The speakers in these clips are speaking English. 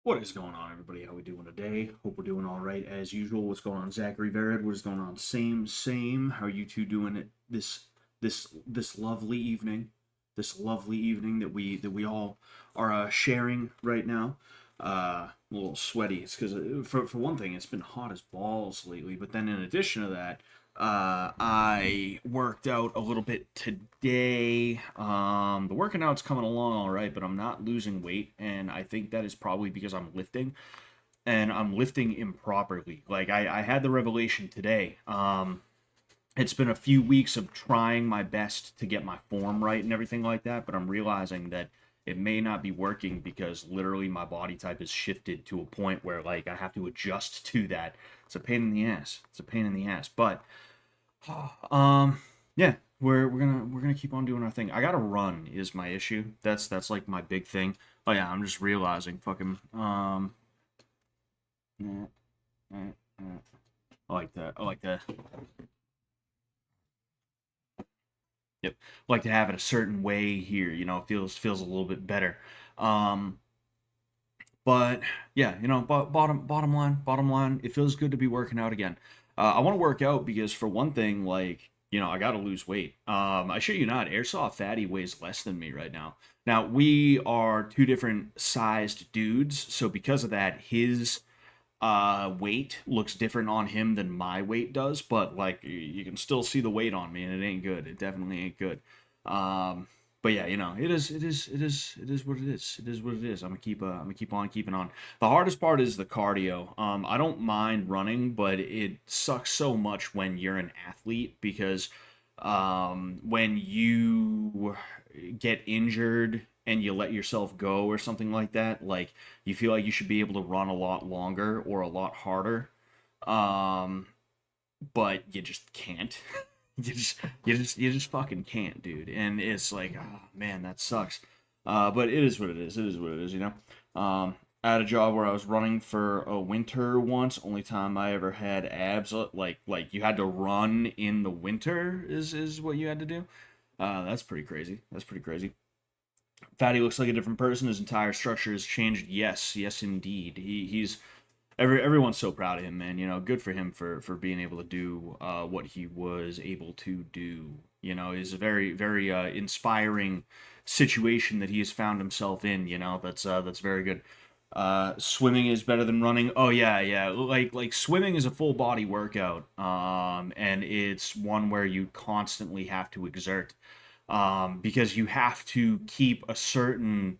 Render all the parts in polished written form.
What is going on, everybody? How we doing today? Hope we're doing all right as usual. What's going on, Zachary Verad? What is going on? Same. How are you two doing it this lovely evening? This lovely evening that we all are sharing right now. A little sweaty. It's because for one thing, it's been hot as balls lately. But then in addition to that, I worked out a little bit today. The working out's coming along all right, but I'm not losing weight, and I think that is probably because I'm lifting, and I'm lifting improperly. Like I had the revelation today. It's been a few weeks of trying my best to get my form right and everything like that, but I'm realizing that it may not be working because literally my body type has shifted to a point where like I have to adjust to that. It's a pain in the ass. It's a pain in the ass, but um, yeah, we're gonna keep on doing our thing. I gotta run is my issue. That's like my big thing. Oh yeah, I'm just realizing fucking yeah, yeah, yeah. I like that. I like that. Yep. I like to have it a certain way here. It feels a little bit better. Um, but yeah, bottom line, it feels good to be working out again. I want to work out because for one thing, like I got to lose weight. I shit you not, Airsoft Fatty weighs less than me right now. Now we are two different sized dudes, so because of that, his weight looks different on him than my weight does. But like you can still see the weight on me, and it ain't good. It definitely ain't good. Um, but yeah, it is what it is. It is what it is. I'm gonna keep on keeping on. The hardest part is the cardio. I don't mind running, but it sucks so much when you're an athlete because when you get injured and you let yourself go or something like that, like you feel like you should be able to run a lot longer or a lot harder, um, but you just can't. You just fucking can't, dude. And it's like, oh man, that sucks. But it is what it is. It is what it is, you know. I had a job where I was running for a winter once. Only time I ever had abs. Like you had to run in the winter is what you had to do. That's pretty crazy. That's pretty crazy. Fatty looks like a different person. His entire structure has changed. Yes, indeed. He's everyone's so proud of him, man. Good for him for being able to do what he was able to do. Is a very inspiring situation that he has found himself in. That's very good. Swimming is better than running. Oh yeah. Like swimming is a full body workout. And it's one where you constantly have to exert. Because you have to keep a certain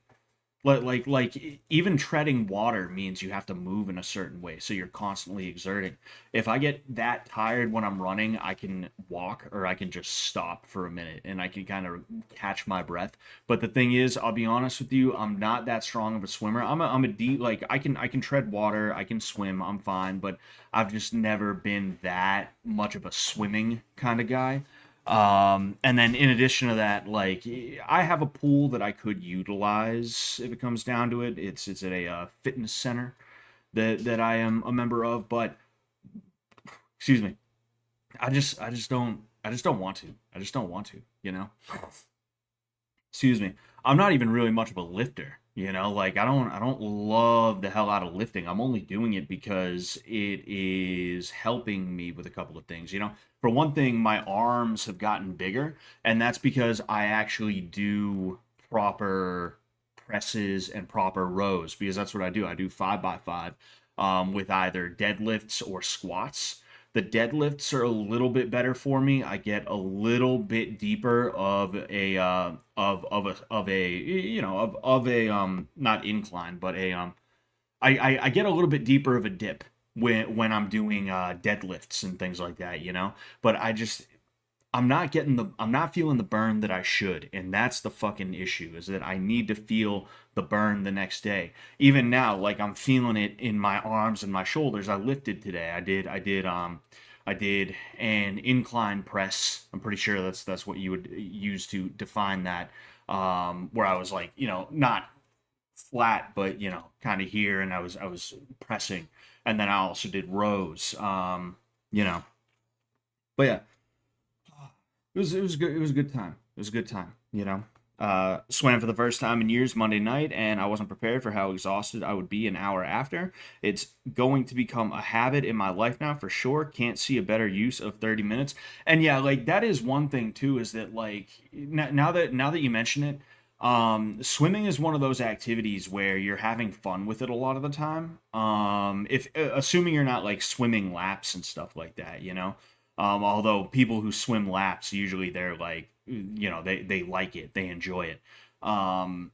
even treading water means you have to move in a certain way, so you're constantly exerting. If I get that tired when I'm running, I can walk or I can just stop for a minute and I can kind of catch my breath. But the thing is, I'll be honest with you, I'm not that strong of a swimmer. I'm a deep, like I can tread water, I can swim, I'm fine, but I've just never been that much of a swimming kind of guy. And then in addition to that, like I have a pool that I could utilize if it comes down to it. It's at a fitness center that I am a member of, but excuse me, I just don't want to. I just don't want to, you know? Excuse me. I'm not even really much of a lifter, like I don't love the hell out of lifting. I'm only doing it because it is helping me with a couple of things. For one thing, my arms have gotten bigger, and that's because I actually do proper presses and proper rows, because that's what I do. I do 5x5 with either deadlifts or squats. The deadlifts are a little bit better for me. I get a little bit deeper of a not incline, but I get a little bit deeper of a dip when I'm doing deadlifts and things like that. But I'm not feeling the burn that I should, and that's the fucking issue, is that I need to feel the burn the next day. Even now, like I'm feeling it in my arms and my shoulders. I lifted today. I did an incline press. I'm pretty sure that's what you would use to define that. Where I was like, not flat, but kind of here, and I was pressing, and then I also did rows. You know, but yeah, it was good. It was a good time. It was a good time. Swam for the first time in years Monday night, and I wasn't prepared for how exhausted I would be an hour after. It's going to become a habit in my life now for sure. Can't see a better use of 30 minutes. And yeah, like that is one thing too, is that like now that you mention it, swimming is one of those activities where you're having fun with it a lot of the time. If assuming you're not like swimming laps and stuff like that, you know. Although people who swim laps usually they're like, you know, they like it, they enjoy it. Um,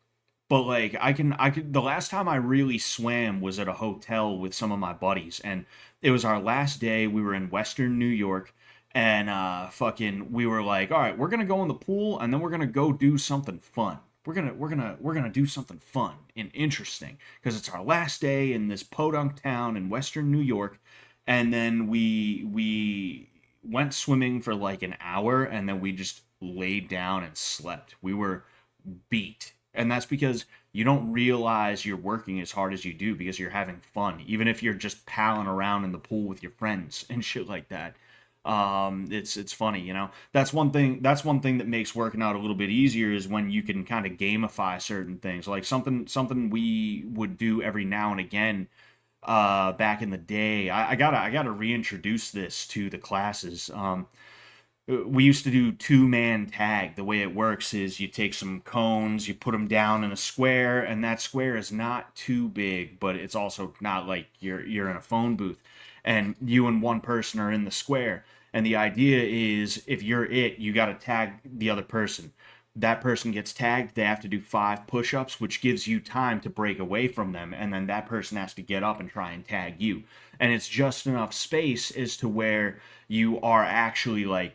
but like I could the last time I really swam was at a hotel with some of my buddies, and it was our last day. We were in Western New York, and fucking we were like, all right, we're gonna go in the pool, and then we're gonna go do something fun. We're gonna do something fun and interesting because it's our last day in this podunk town in Western New York, and then we went swimming for like an hour, and then we just laid down and slept. We were beat. And that's because you don't realize you're working as hard as you do because you're having fun, even if you're just palling around in the pool with your friends and shit like that. It's funny, you know. That's one thing that makes working out a little bit easier is when you can kind of gamify certain things. Like something we would do every now and again back in the day. I gotta reintroduce this to the classes. We used to do two-man tag. The way it works is you take some cones, you put them down in a square, and that square is not too big, but it's also not like you're in a phone booth, and you and one person are in the square. And the idea is if you're it, you got to tag the other person. That person gets tagged, they have to do 5 push-ups, which gives you time to break away from them, and then that person has to get up and try and tag you. And it's just enough space as to where you are actually like,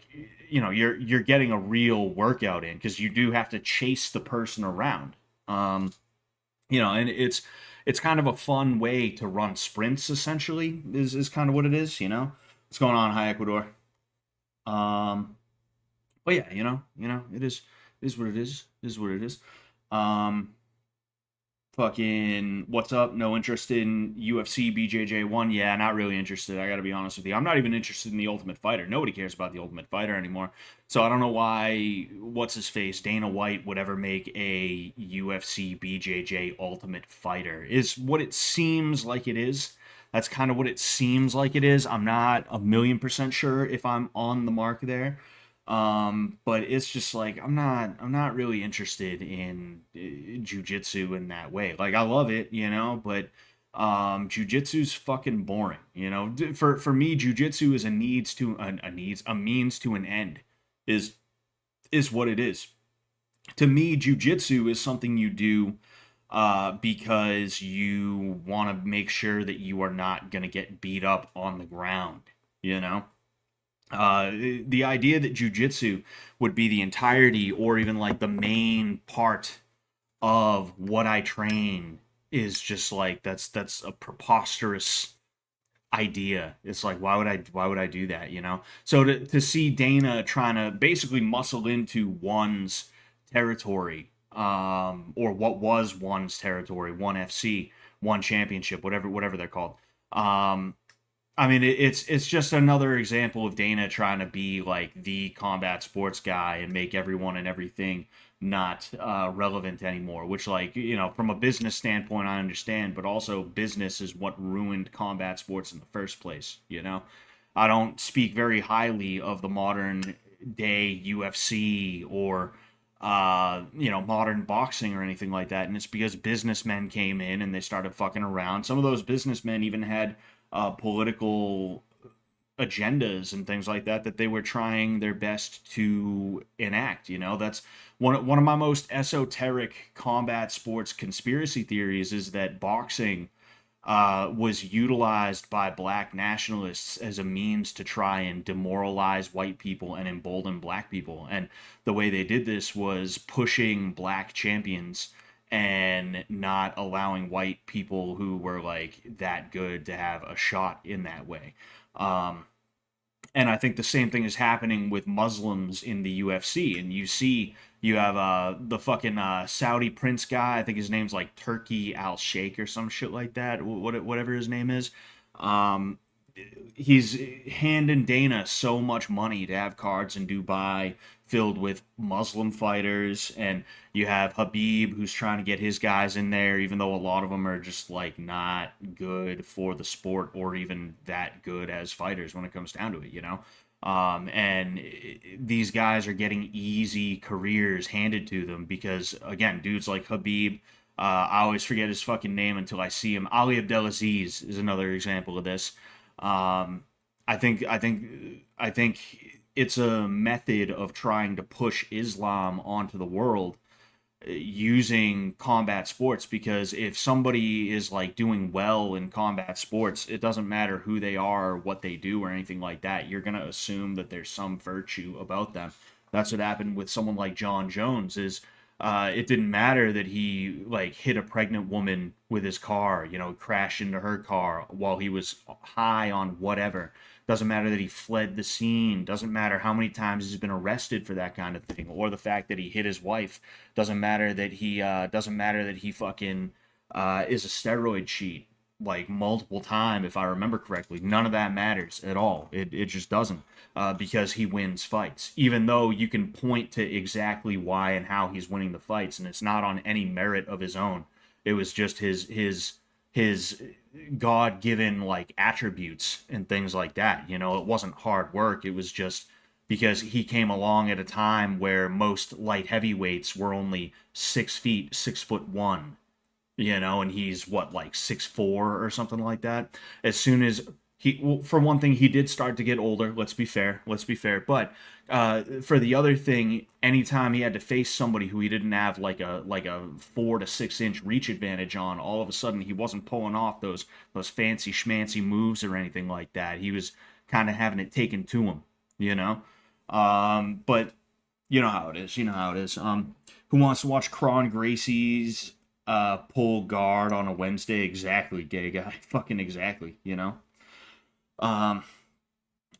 you know, you're getting a real workout in because you do have to chase the person around. You know, and it's kind of a fun way to run sprints. Essentially, is kind of what it is. You know, what's going on? Hi, Ecuador. Um, but yeah, it is what it is. It is what it is. Um, Fucking what's up? No interest in UFC BJJ1? Yeah, not really interested. I got to be honest with you. I'm not even interested in the Ultimate Fighter. Nobody cares about the Ultimate Fighter anymore. So I don't know why what's his face Dana White would ever make a UFC BJJ Ultimate Fighter. Is what it seems like it is. That's kind of what it seems like it is. I'm not a million percent sure if I'm on the mark there. But it's just like I'm not really interested in jujitsu in that way. Like I love it, you know, but jujitsu's fucking boring, you know. For me, jujitsu is a means to an end. Is is what it is. To me, jujitsu is something you do because you want to make sure that you are not gonna get beat up on the ground, you know. The idea that jujitsu would be the entirety or even like the main part of what I train is just like that's a preposterous idea. It's like why would I do that, you know? So to see Dana trying to basically muscle into one's territory, or what was one's territory, one FC, one championship, whatever they're called. Um, I mean, it's just another example of Dana trying to be like the combat sports guy and make everyone and everything not relevant anymore. Which, like, you know, from a business standpoint, I understand, but also business is what ruined combat sports in the first place. You know, I don't speak very highly of the modern day UFC or modern boxing or anything like that, and it's because businessmen came in and they started fucking around. Some of those businessmen even had political agendas and things like that that they were trying their best to enact. You know, that's one of my most esoteric combat sports conspiracy theories is that boxing was utilized by black nationalists as a means to try and demoralize white people and embolden black people. And the way they did this was pushing black champions and not allowing white people who were like that good to have a shot in that way. Um, and I think the same thing is happening with Muslims in the UFC. And you see, you have the fucking Saudi prince guy. I think his name's like Turkey Al Sheikh or some shit like that. Whatever his name is. Um, he's handing Dana so much money to have cards in Dubai filled with Muslim fighters, and you have Habib who's trying to get his guys in there, even though a lot of them are just like not good for the sport or even that good as fighters when it comes down to it, you know. And these guys are getting easy careers handed to them because, again, dudes like Habib, I always forget his fucking name until I see him. Ali Abdelaziz is another example of this. Um, I think it's a method of trying to push Islam onto the world using combat sports, because if somebody is like doing well in combat sports, it doesn't matter who they are or what they do or anything like that. You're going to assume that there's some virtue about them. That's what happened with someone like John Jones. Is it didn't matter that he like hit a pregnant woman with his car, you know, crashed into her car while he was high on whatever. Doesn't matter that he fled the scene. Doesn't matter how many times he's been arrested for that kind of thing, or the fact that he hit his wife. Doesn't matter that he fucking is a steroid cheat like multiple time, if I remember correctly. None of that matters at all. It just doesn't, because he wins fights. Even though you can point to exactly why and how he's winning the fights, and it's not on any merit of his own. It was just his God-given like attributes and things like that. You know, it wasn't hard work. It was just because he came along at a time where most light heavyweights were only 6 feet, 6'1", you know, and he's what, like 6'4" or something like that. As soon as he, well, for one thing, he did start to get older. Let's be fair. But for the other thing, anytime he had to face somebody who he didn't have like a 4 to 6 inch reach advantage on, all of a sudden he wasn't pulling off those fancy schmancy moves or anything like that. He was kind of having it taken to him, you know. But you know how it is. You know how it is. Who wants to watch Cron Gracie's pull guard on a Wednesday? Exactly, gay guy. Fucking exactly, you know? Um,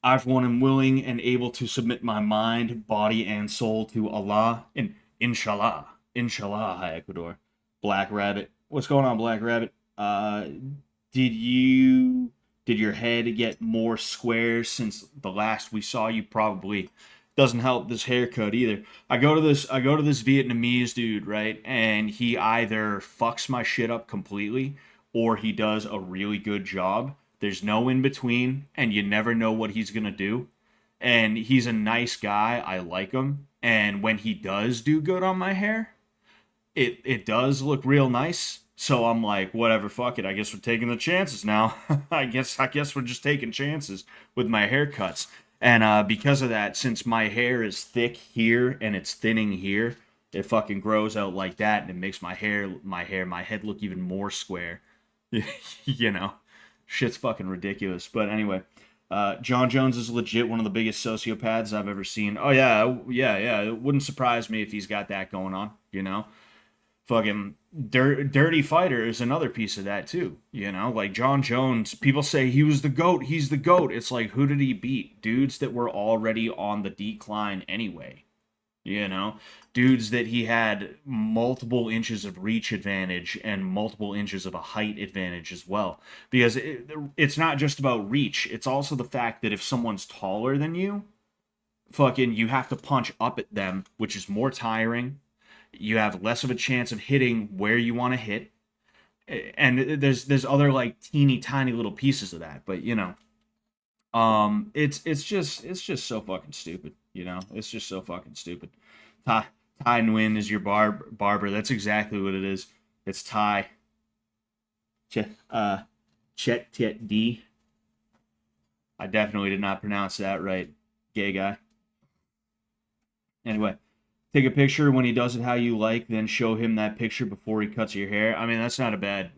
I've one am willing and able to submit my mind, body, and soul to Allah. And inshallah. Inshallah, hi Ecuador. Black Rabbit. What's going on, Black Rabbit? Did you did your head get more square since the last we saw you? Probably. Doesn't help this haircut either. I go to this Vietnamese dude, right? And he either fucks my shit up completely or he does a really good job. There's no in between, and you never know what he's going to do. And he's a nice guy. I like him. And when he does do good on my hair, it does look real nice. So I'm like, whatever, fuck it. I guess we're taking the chances now. I guess we're just taking chances with my haircuts. And because of that, since my hair is thick here and it's thinning here, it fucking grows out like that, and it makes my head look even more square. You know, shit's fucking ridiculous. But anyway, John Jones is legit one of the biggest sociopaths I've ever seen. Oh yeah, yeah. It wouldn't surprise me if he's got that going on. You know, fucking dirty fighter is another piece of that too. You know, like John Jones, people say he was the GOAT. He's the GOAT. It's like, who did he beat? Dudes that were already on the decline anyway. You know, dudes that he had multiple inches of reach advantage and multiple inches of a height advantage as well. Because it's not just about reach, it's also the fact that if someone's taller than you, fucking, you have to punch up at them, which is more tiring. You have less of a chance of hitting where you want to hit. And there's other like teeny tiny little pieces of that, but you know, it's just so fucking stupid. You know, it's just so fucking stupid. Ty Ty Nguyen is your barber. That's exactly what it is. It's Ty. Chet Tet D. I definitely did not pronounce that right, gay guy. Anyway, take a picture when he does it how you like, then show him that picture before he cuts your hair. I mean, that's not a bad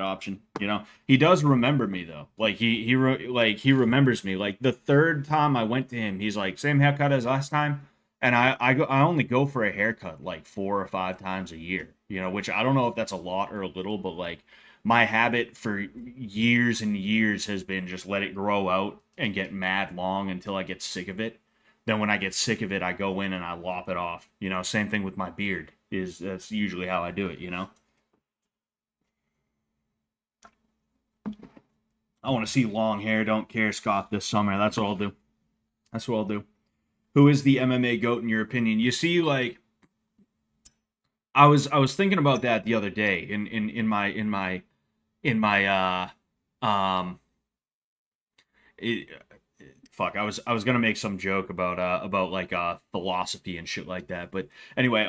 option. You know, he does remember me though. Like he remembers me. Like the third time I went to him, he's like, same haircut as last time, and I only go for a haircut like 4 or 5 times a year. You know, which I don't know if that's a lot or a little, but like my habit for years and years has been just let it grow out and get mad long until I get sick of it. Then when I get sick of it, I go in and I lop it off. You know, same thing with my beard. That's usually how I do it, you know? I want to see long hair, don't care Scott this summer. That's what I'll do. That's what I'll do. Who is the MMA GOAT in your opinion? You see, like, I was thinking about that the other day in my it, fuck, I was gonna make some joke about like philosophy and shit like that, but anyway,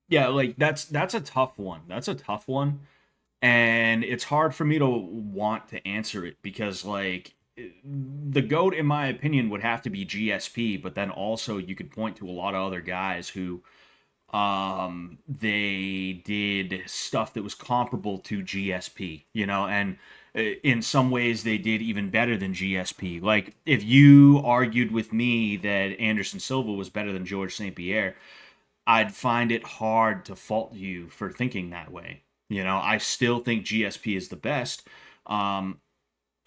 yeah, like that's a tough one. That's a tough one, and it's hard for me to want to answer it because like the GOAT in my opinion would have to be GSP, but then also you could point to a lot of other guys who they did stuff that was comparable to GSP, you know, and in some ways they did even better than GSP. Like if you argued with me that Anderson Silva was better than George St. Pierre, I'd find it hard to fault you for thinking that way. You know, I still think GSP is the best.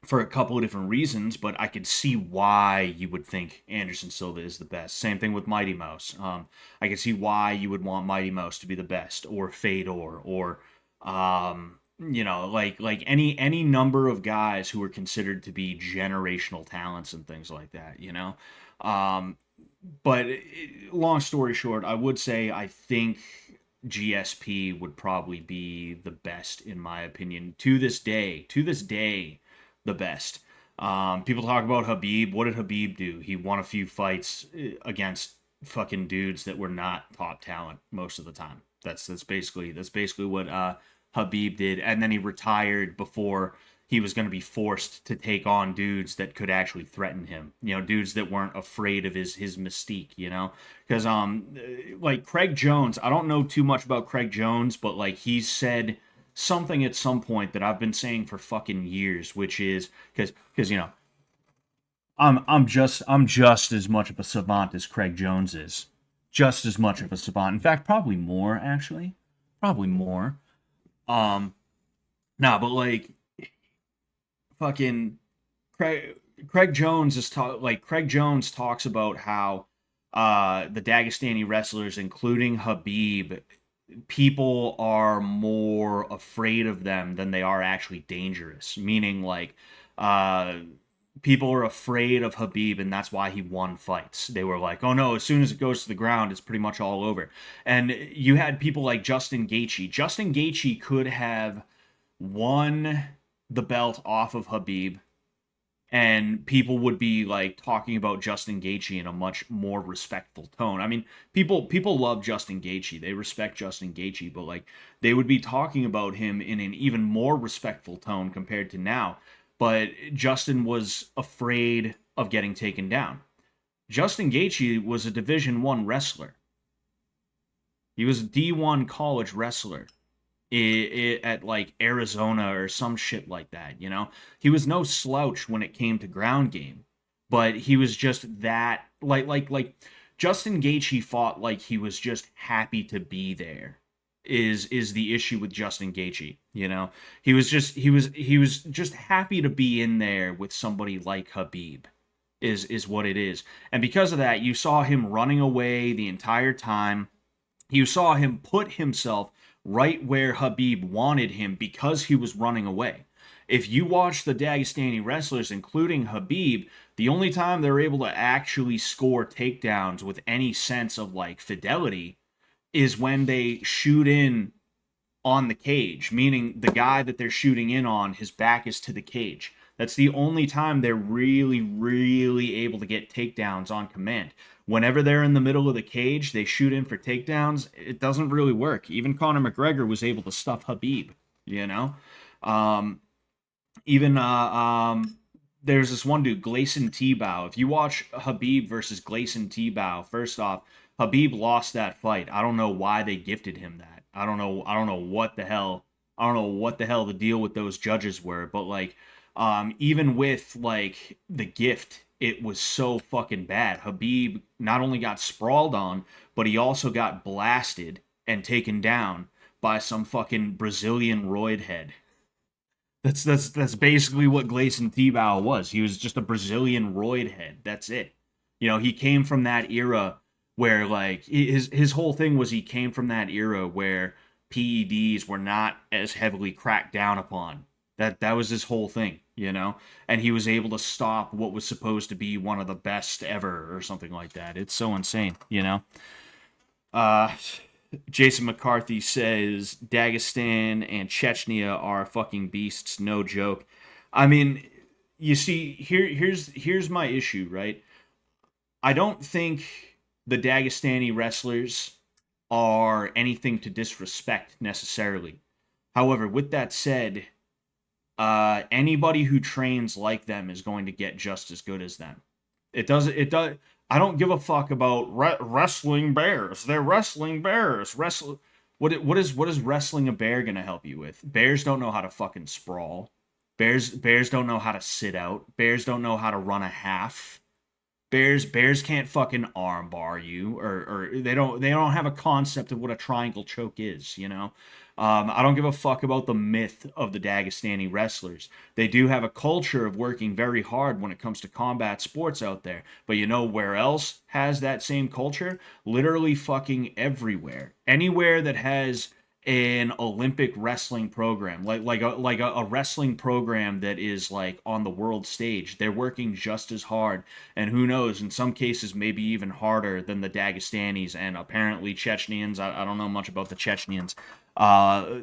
For a couple of different reasons, but I could see why you would think Anderson Silva is the best. Same thing with Mighty Mouse. I could see why you would want Mighty Mouse to be the best, or Fedor, or you know, like any number of guys who are considered to be generational talents and things like that. You know, but long story short, I would say I think GSP would probably be the best in my opinion to this day. To this day, the best. People talk about Habib. What did Habib do? He won a few fights against fucking dudes that were not top talent most of the time. That's basically what Habib did, and then he retired before he was going to be forced to take on dudes that could actually threaten him. You know, dudes that weren't afraid of his mystique. You know, because like Craig Jones, I don't know too much about Craig Jones, but like he said something at some point that I've been saying for fucking years, which is because you know I'm just as much of a savant as Craig Jones is, just as much of a savant. In fact, probably more actually, probably more. Um, nah, but like fucking Craig Jones Craig Jones talks about how the Dagestani wrestlers, including Habib, people are more afraid of them than they are actually dangerous. Meaning, like, uh, people are afraid of Habib, and that's why he won fights. They were like, "Oh no, as soon as it goes to the ground, it's pretty much all over." And you had people like Justin Gaethje. Justin Gaethje could have won the belt off of Habib, and people would be like talking about Justin Gaethje in a much more respectful tone. I mean, people love Justin Gaethje. They respect Justin Gaethje, but like they would be talking about him in an even more respectful tone compared to now. But Justin was afraid of getting taken down. Justin Gaethje was a Division 1 wrestler. He was a D1 college wrestler at like Arizona or some shit like that, you know? He was no slouch when it came to ground game, but he was just that like Justin Gaethje fought like he was just happy to be there. Is the issue with Justin Gaethje, you know? He was just happy to be in there with somebody like Habib. Is what it is. And because of that, you saw him running away the entire time. You saw him put himself right where Habib wanted him because he was running away. If you watch the Dagestani wrestlers, including Habib, the only time they're able to actually score takedowns with any sense of like fidelity is when they shoot in on the cage, meaning the guy that they're shooting in on, his back is to the cage. That's the only time they're really, really able to get takedowns on command. Whenever they're in the middle of the cage, they shoot in for takedowns. It doesn't really work. Even Conor McGregor was able to stuff Habib, you know? Um, even there's this one dude, Gleison Tebow. If you watch Habib versus Gleison Tebow, first off, Habib lost that fight. I don't know why they gifted him that. I don't know what the hell. I don't know what the hell the deal with those judges were, but like even with like the gift, it was so fucking bad. Habib not only got sprawled on, but he also got blasted and taken down by some fucking Brazilian roid head. That's basically what Gleison Tebow was. He was just a Brazilian roid head. That's it. You know, he came from that era where like his whole thing was he came from that era where PEDs were not as heavily cracked down upon. That was his whole thing. you know, and he was able to stop what was supposed to be one of the best ever or something like that. It's so insane, you know. Uh, Jason McCarthy says Dagestan and Chechnya are fucking beasts, no joke. I mean, you see, here's my issue, right? I don't think the Dagestani wrestlers are anything to disrespect necessarily. However, with that said, anybody who trains like them is going to get just as good as them. It does. It does. I don't give a fuck about wrestling bears. They're wrestling bears. Wrestle. What is wrestling a bear gonna help you with? Bears don't know how to fucking sprawl. Bears don't know how to sit out. Bears don't know how to run a half. Bears can't fucking arm bar you, or they don't have a concept of what a triangle choke is, you know. I don't give a fuck about the myth of the Dagestani wrestlers. They do have a culture of working very hard when it comes to combat sports out there. But you know where else has that same culture? Literally fucking everywhere. Anywhere that has an Olympic wrestling program, like a wrestling program that is like on the world stage, they're working just as hard, and who knows, in some cases maybe even harder than the Dagestanis and apparently Chechnyans. I don't know much about the Chechnyans.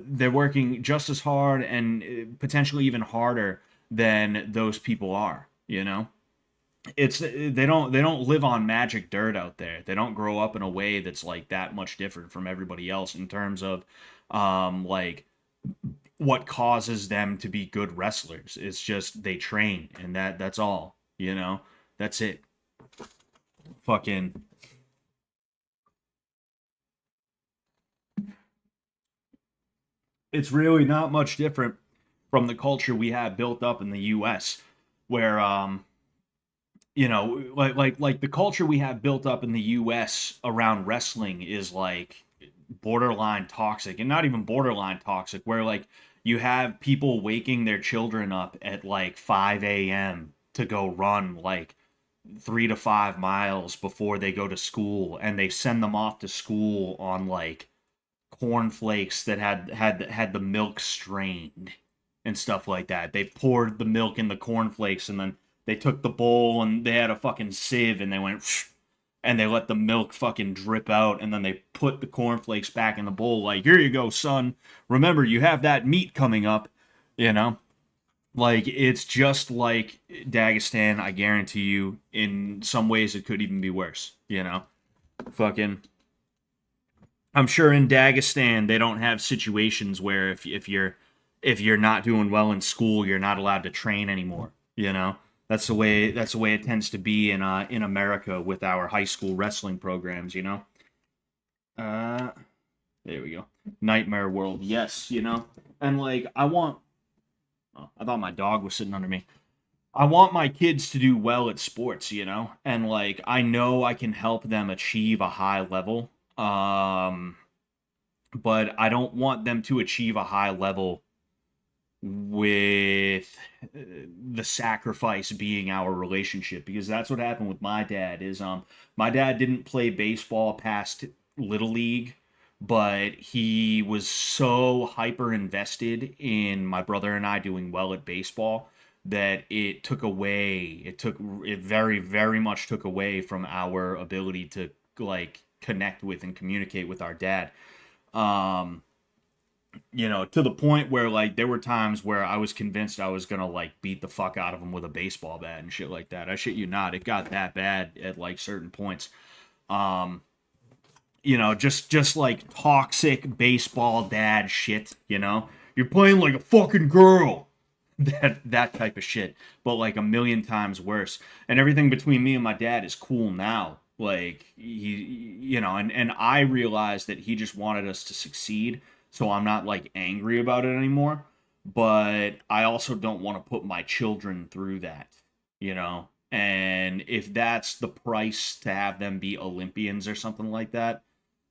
They're working just as hard and potentially even harder than those people are. You know, they don't live on magic dirt out there. They don't grow up in a way that's like that much different from everybody else in terms of like what causes them to be good wrestlers. It's just they train, and that's all, you know. That's it. Fucking it's really not much different from the culture we have built up in the US, where like the culture we have built up in the US around wrestling is like borderline toxic, and not even borderline toxic, where like you have people waking their children up at like 5 a.m. to go run like 3 to 5 miles before they go to school, and they send them off to school on like cornflakes that had the milk strained and stuff like that. They poured the milk in the cornflakes, and then they took the bowl and they had a fucking sieve, and they went and they let the milk fucking drip out, and then they put the cornflakes back in the bowl like, here you go, son. Remember, you have that meat coming up, you know? Like, it's just like Dagestan, I guarantee you. In some ways, it could even be worse, you know? Fucking I'm sure in Dagestan they don't have situations where if you're not doing well in school, you're not allowed to train anymore. You know, that's the way it tends to be in America with our high school wrestling programs. You know, uh, there we go. Nightmare World, yes. You know, and like I want. Oh, I thought my dog was sitting under me. I want my kids to do well at sports, you know, and like I know I can help them achieve a high level. But I don't want them to achieve a high level with the sacrifice being our relationship, because that's what happened with my dad. Is my dad didn't play baseball past little league, but he was so hyper invested in my brother and I doing well at baseball that it very very much took away from our ability to like connect with and communicate with our dad. um to the point where like there were times where I was convinced I was gonna like beat the fuck out of him with a baseball bat and shit like that. I shit you not, it got that bad at like certain points. um just like toxic baseball dad shit, you're playing like a fucking girl. That type of shit, but like a million times worse. And everything between me and my dad is cool now. Like and I realized that he just wanted us to succeed, so I'm not like angry about it anymore. But I also don't want to put my children through that, you know. And if that's the price to have them be Olympians or something like that,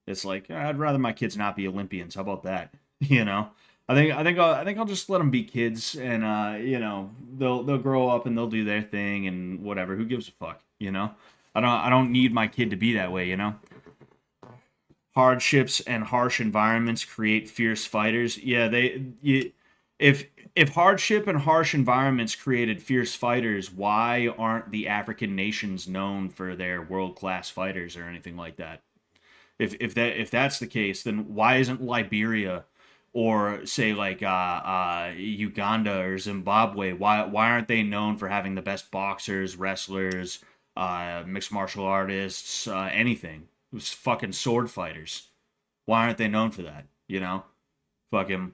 it's like I'd rather my kids not be Olympians. How about that? You know. I think I'll just let them be kids, and they'll grow up and they'll do their thing and whatever. Who gives a fuck? You know. I don't need my kid to be that way. You know. Hardships and harsh environments create fierce fighters. Yeah, if if hardship and harsh environments created fierce fighters, why aren't the African nations known for their world class fighters or anything like that? If that's the case, then why isn't Liberia or say like Uganda or Zimbabwe? Why aren't they known for having the best boxers, wrestlers, mixed martial artists, anything? It was fucking sword fighters. Why aren't they known for that? You know, fucking.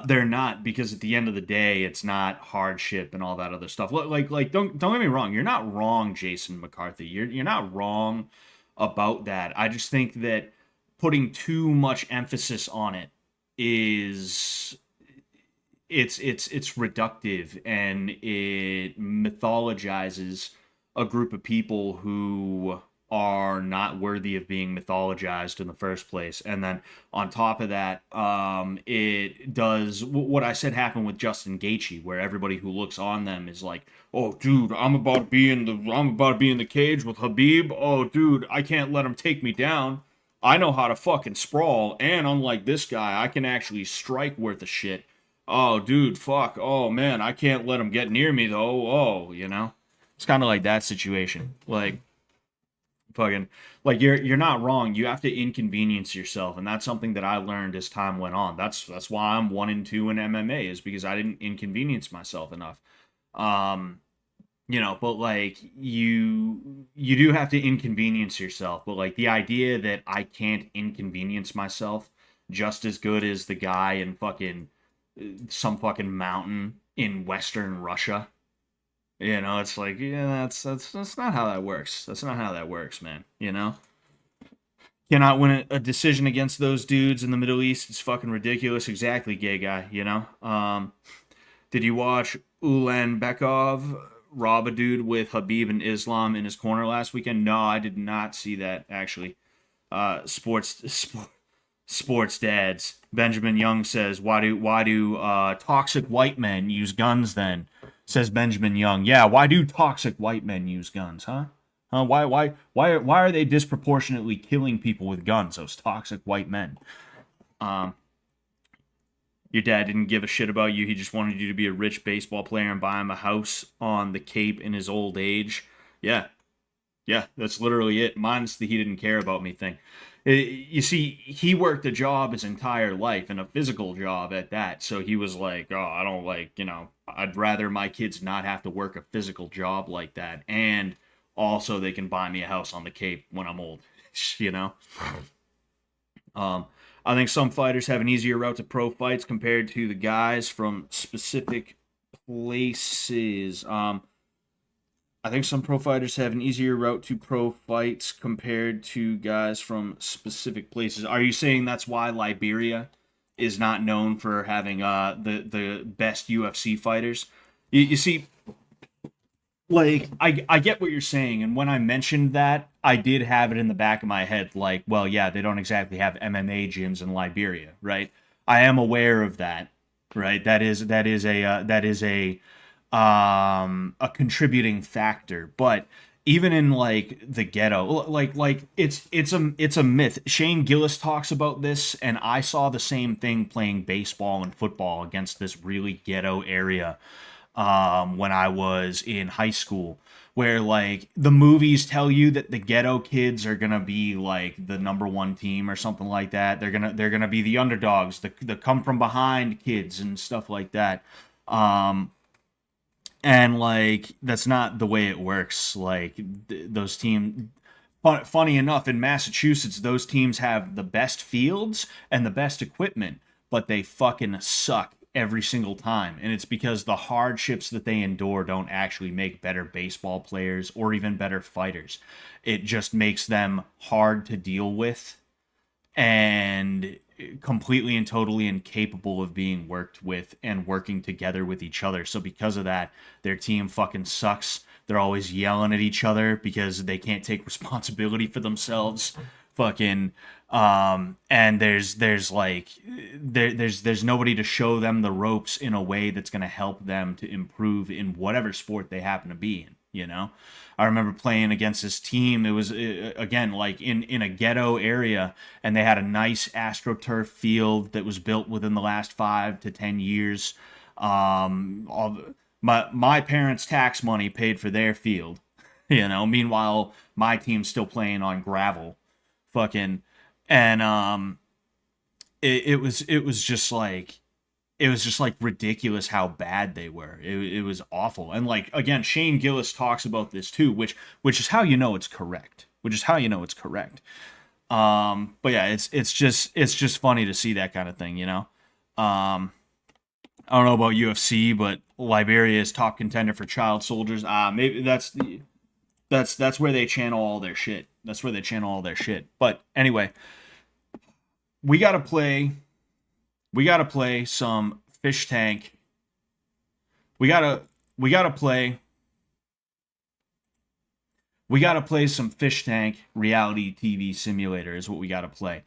They're not, because at the end of the day, it's not hardship and all that other stuff. Don't get me wrong. You're not wrong, Jason McCarthy. You're not wrong about that. I just think that putting too much emphasis on it is it's reductive, and it mythologizes a group of people who are not worthy of being mythologized in the first place. And then on top of that, it does what I said happened with Justin Gaethje, where everybody who looks on them is like, "Oh, dude, I'm about to be in the cage with Habib. Oh, dude, I can't let him take me down. I know how to fucking sprawl, and unlike this guy, I can actually strike worth a shit. Oh, dude, fuck. Oh man, I can't let him get near me though. Oh, you know." It's kind of like that situation. Like, fucking, like, you're not wrong. You have to inconvenience yourself, and that's something that I learned as time went on. That's why I'm 1-2 in MMA, is because I didn't inconvenience myself enough. Um, but like, you do have to inconvenience yourself. But like, the idea that I can't inconvenience myself just as good as the guy in fucking some fucking mountain in Western Russia. It's like, yeah, that's not how that works. That's not how that works, man. Cannot win a decision against those dudes in the Middle East. It's fucking ridiculous. Exactly, gay guy. Did you watch Ulanbekov rob a dude with Habib and Islam in his corner last weekend? No, I did not see that, actually. Sports dads. Benjamin Young says, why do toxic white men use guns then? Says Benjamin Young. Yeah, why do toxic white men use guns, huh? Why are they disproportionately killing people with guns, those toxic white men? Your dad didn't give a shit about you. He just wanted you to be a rich baseball player and buy him a house on the Cape in his old age. Yeah. Yeah, that's literally it. Minus the he didn't care about me thing. You see, he worked a job his entire life, and a physical job at that. So he was like, oh, I don't like, I'd rather my kids not have to work a physical job like that. And also they can buy me a house on the Cape when I'm old, you know? I think some fighters have an easier route to pro fights compared to the guys from specific places. I think some pro fighters have an easier route to pro fights compared to guys from specific places. Are you saying that's why Liberia is not known for having the best UFC fighters? You see, like, I get what you're saying, and when I mentioned that, I did have it in the back of my head, like, well, yeah, they don't exactly have MMA gyms in Liberia, right? I am aware of that, right? That is a contributing factor. But even in like the ghetto, like it's a myth. Shane Gillis talks about this, and I saw the same thing playing baseball and football against this really ghetto area when I was in high school, where like the movies tell you that the ghetto kids are gonna be like the number one team or something like that. They're gonna be the underdogs, the come from behind kids and stuff like that. And like, that's not the way it works. Like, those teams, funny enough, in Massachusetts, those teams have the best fields and the best equipment, but they fucking suck every single time. And it's because the hardships that they endure don't actually make better baseball players or even better fighters. It just makes them hard to deal with and completely and totally incapable of being worked with and working together with each other. So because of that, their team fucking sucks. They're always yelling at each other because they can't take responsibility for themselves. Fucking and there's like there's nobody to show them the ropes in a way that's going to help them to improve in whatever sport they happen to be in. you know. I remember playing against this team. It was again like in a ghetto area, and they had a nice astroturf field that was built within the last 5 to 10 years. All my parents' tax money paid for their field, you know. Meanwhile, my team's still playing on gravel, fucking, and it was just like ridiculous how bad they were. It was awful. And like again, Shane Gillis talks about this too, which is how you know it's correct. Which is how you know it's correct. But yeah, it's just funny to see that kind of thing, you know. I don't know about UFC, but Liberia is top contender for child soldiers. Maybe that's where they channel all their shit. That's where they channel all their shit. But anyway, we gotta play. We gotta play some Fishtank. We gotta play. We gotta play some Fishtank reality TV simulator is what we gotta play.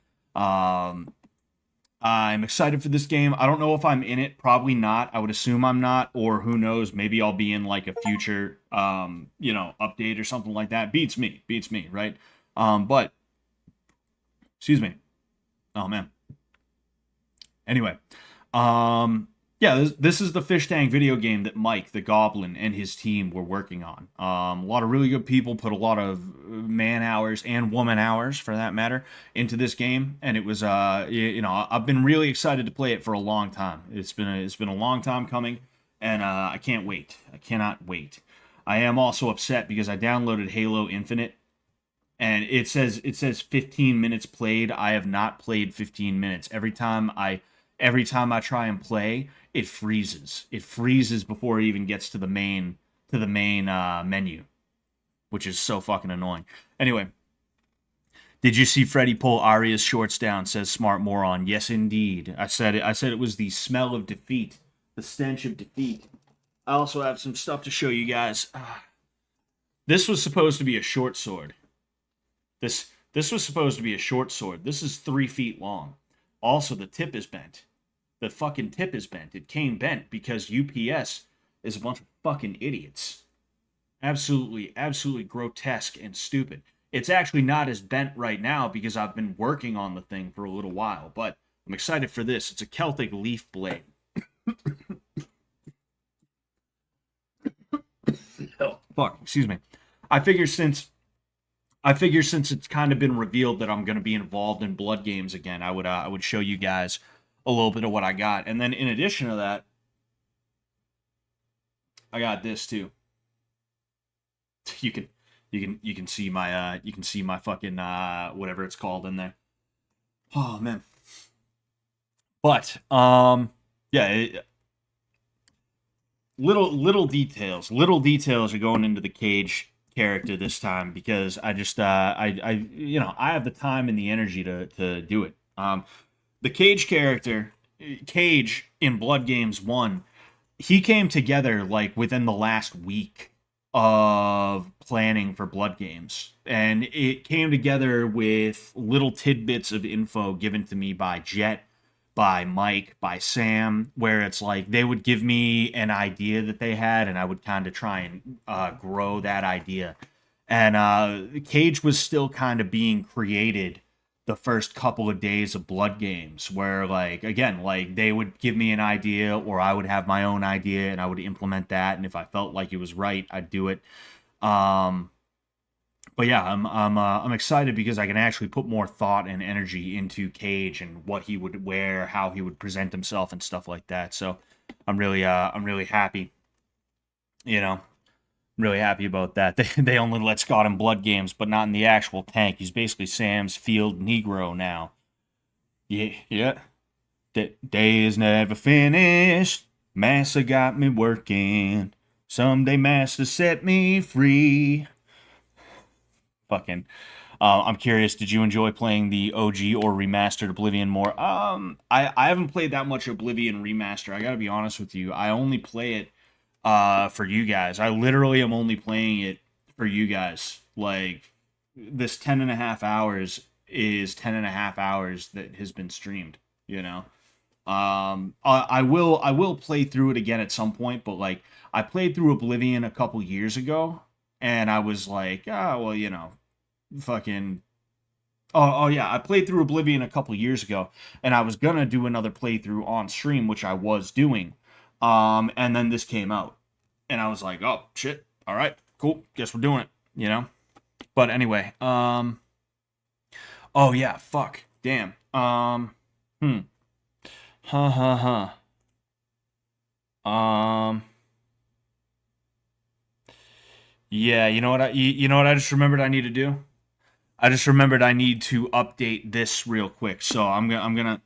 I'm excited for this game. I don't know if I'm in it. Probably not. I would assume I'm not, or who knows? Maybe I'll be in like a future, update or something like that. Beats me, right? But excuse me. Oh man. Anyway, yeah, this is the Fish Tank video game that Mike, the Goblin, and his team were working on. A lot of really good people put a lot of man hours and woman hours, for that matter, into this game, and it was, I've been really excited to play it for a long time. It's been a long time coming, and I can't wait. I cannot wait. I am also upset because I downloaded Halo Infinite, and it says 15 minutes played. I have not played 15 minutes. Every time I try and play, it freezes. It freezes before it even gets to the main menu, which is so fucking annoying. Anyway, did you see Freddy pull Arya's shorts down? Says Smart Moron. Yes, indeed. I said it was the smell of defeat, the stench of defeat. I also have some stuff to show you guys. This was supposed to be a short sword. This was supposed to be a short sword. This is 3 feet long. Also, the tip is bent. The fucking tip is bent. It came bent because UPS is a bunch of fucking idiots. Absolutely grotesque and stupid. It's actually not as bent right now because I've been working on the thing for a little while, but I'm excited for this. It's a Celtic leaf blade. Oh, fuck, excuse me. I figure since it's kind of been revealed that I'm going to be involved in blood games again, I would show you guys a little bit of what I got. And then in addition to that, I got this too. You can see my fucking whatever it's called in there. Oh man. But yeah, little details are going into the Cage character this time because I just I have the time and the energy to do it. The Cage character, Cage in Blood Games 1, he came together like within the last week of planning for Blood Games, and it came together with little tidbits of info given to me by Jet, by Mike, by Sam, where it's like they would give me an idea that they had, and I would kind of try and grow that idea. And Cage was still kind of being created the first couple of days of Blood Games, where like again, like they would give me an idea, or I would have my own idea, and I would implement that. And if I felt like it was right, I'd do it. But yeah, I'm excited because I can actually put more thought and energy into Cage and what he would wear, how he would present himself, and stuff like that. So I'm really happy. You know, I'm really happy about that. They only let Scott in Blood Games, but not in the actual tank. He's basically Sam's field Negro now. Yeah. The day is never finished. Massa got me working. Someday Massa set me free. Fucking. I'm curious, did you enjoy playing the OG or remastered Oblivion more? I haven't played that much Oblivion remaster. I gotta be honest with you. I only play it for you guys. I literally am only playing it for you guys. Like, this 10.5 hours is 10.5 hours that has been streamed, you know? I will play through it again at some point, but like, I played through Oblivion a couple years ago, And I was like, oh, well, you know, fucking. Oh yeah, I played through Oblivion a couple years ago, and I was gonna do another playthrough on stream, which I was doing. And then this came out, and I was like, oh shit, all right, cool, guess we're doing it, you know. But anyway, oh yeah, fuck, damn, huh, huh, huh, yeah, you know what you know what I just remembered I need to do. I just remembered I need to update this real quick. So I'm gonna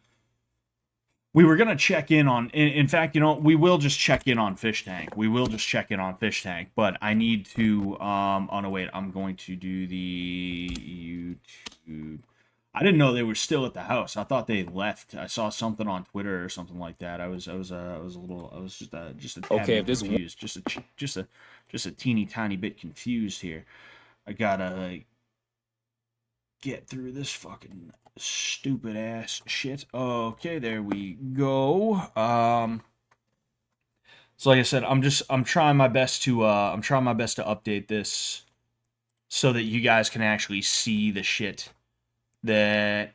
we were gonna check in on. In fact, you know, we will just check in on Fishtank. We will just check in on Fishtank. But I need to. Oh no, wait. I'm going to do the YouTube. I didn't know they were still at the house. I thought they left. I saw something on Twitter or something like that. I was a little. I was just a tad bit confused. Just a teeny tiny bit confused here. I gotta get through this fucking stupid ass shit. Okay, there we go. So like I said, I'm trying my best to update this so that you guys can actually see the shit that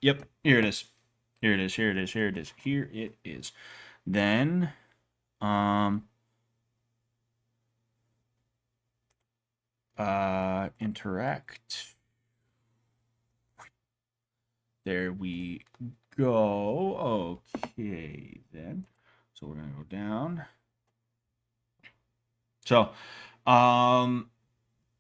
yep, here it is. Here it is. Then interact. There we go. Okay, then. So we're gonna go down. So, I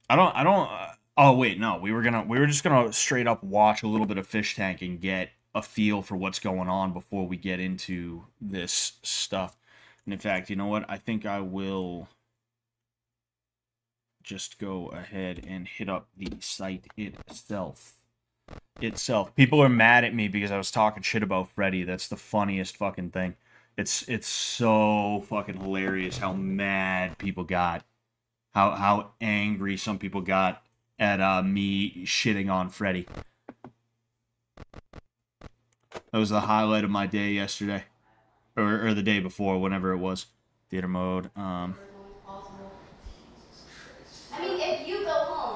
don't. Oh wait, no. We were just gonna straight up watch a little bit of Fishtank and get a feel for what's going on before we get into this stuff. And in fact, you know what? I think I will just go ahead and hit up the site itself. People are mad at me because I was talking shit about Freddy. That's the funniest fucking thing. It's so fucking hilarious how mad people got. How angry some people got at me shitting on Freddy. That was the highlight of my day yesterday. Or the day before, whenever it was. Theater mode.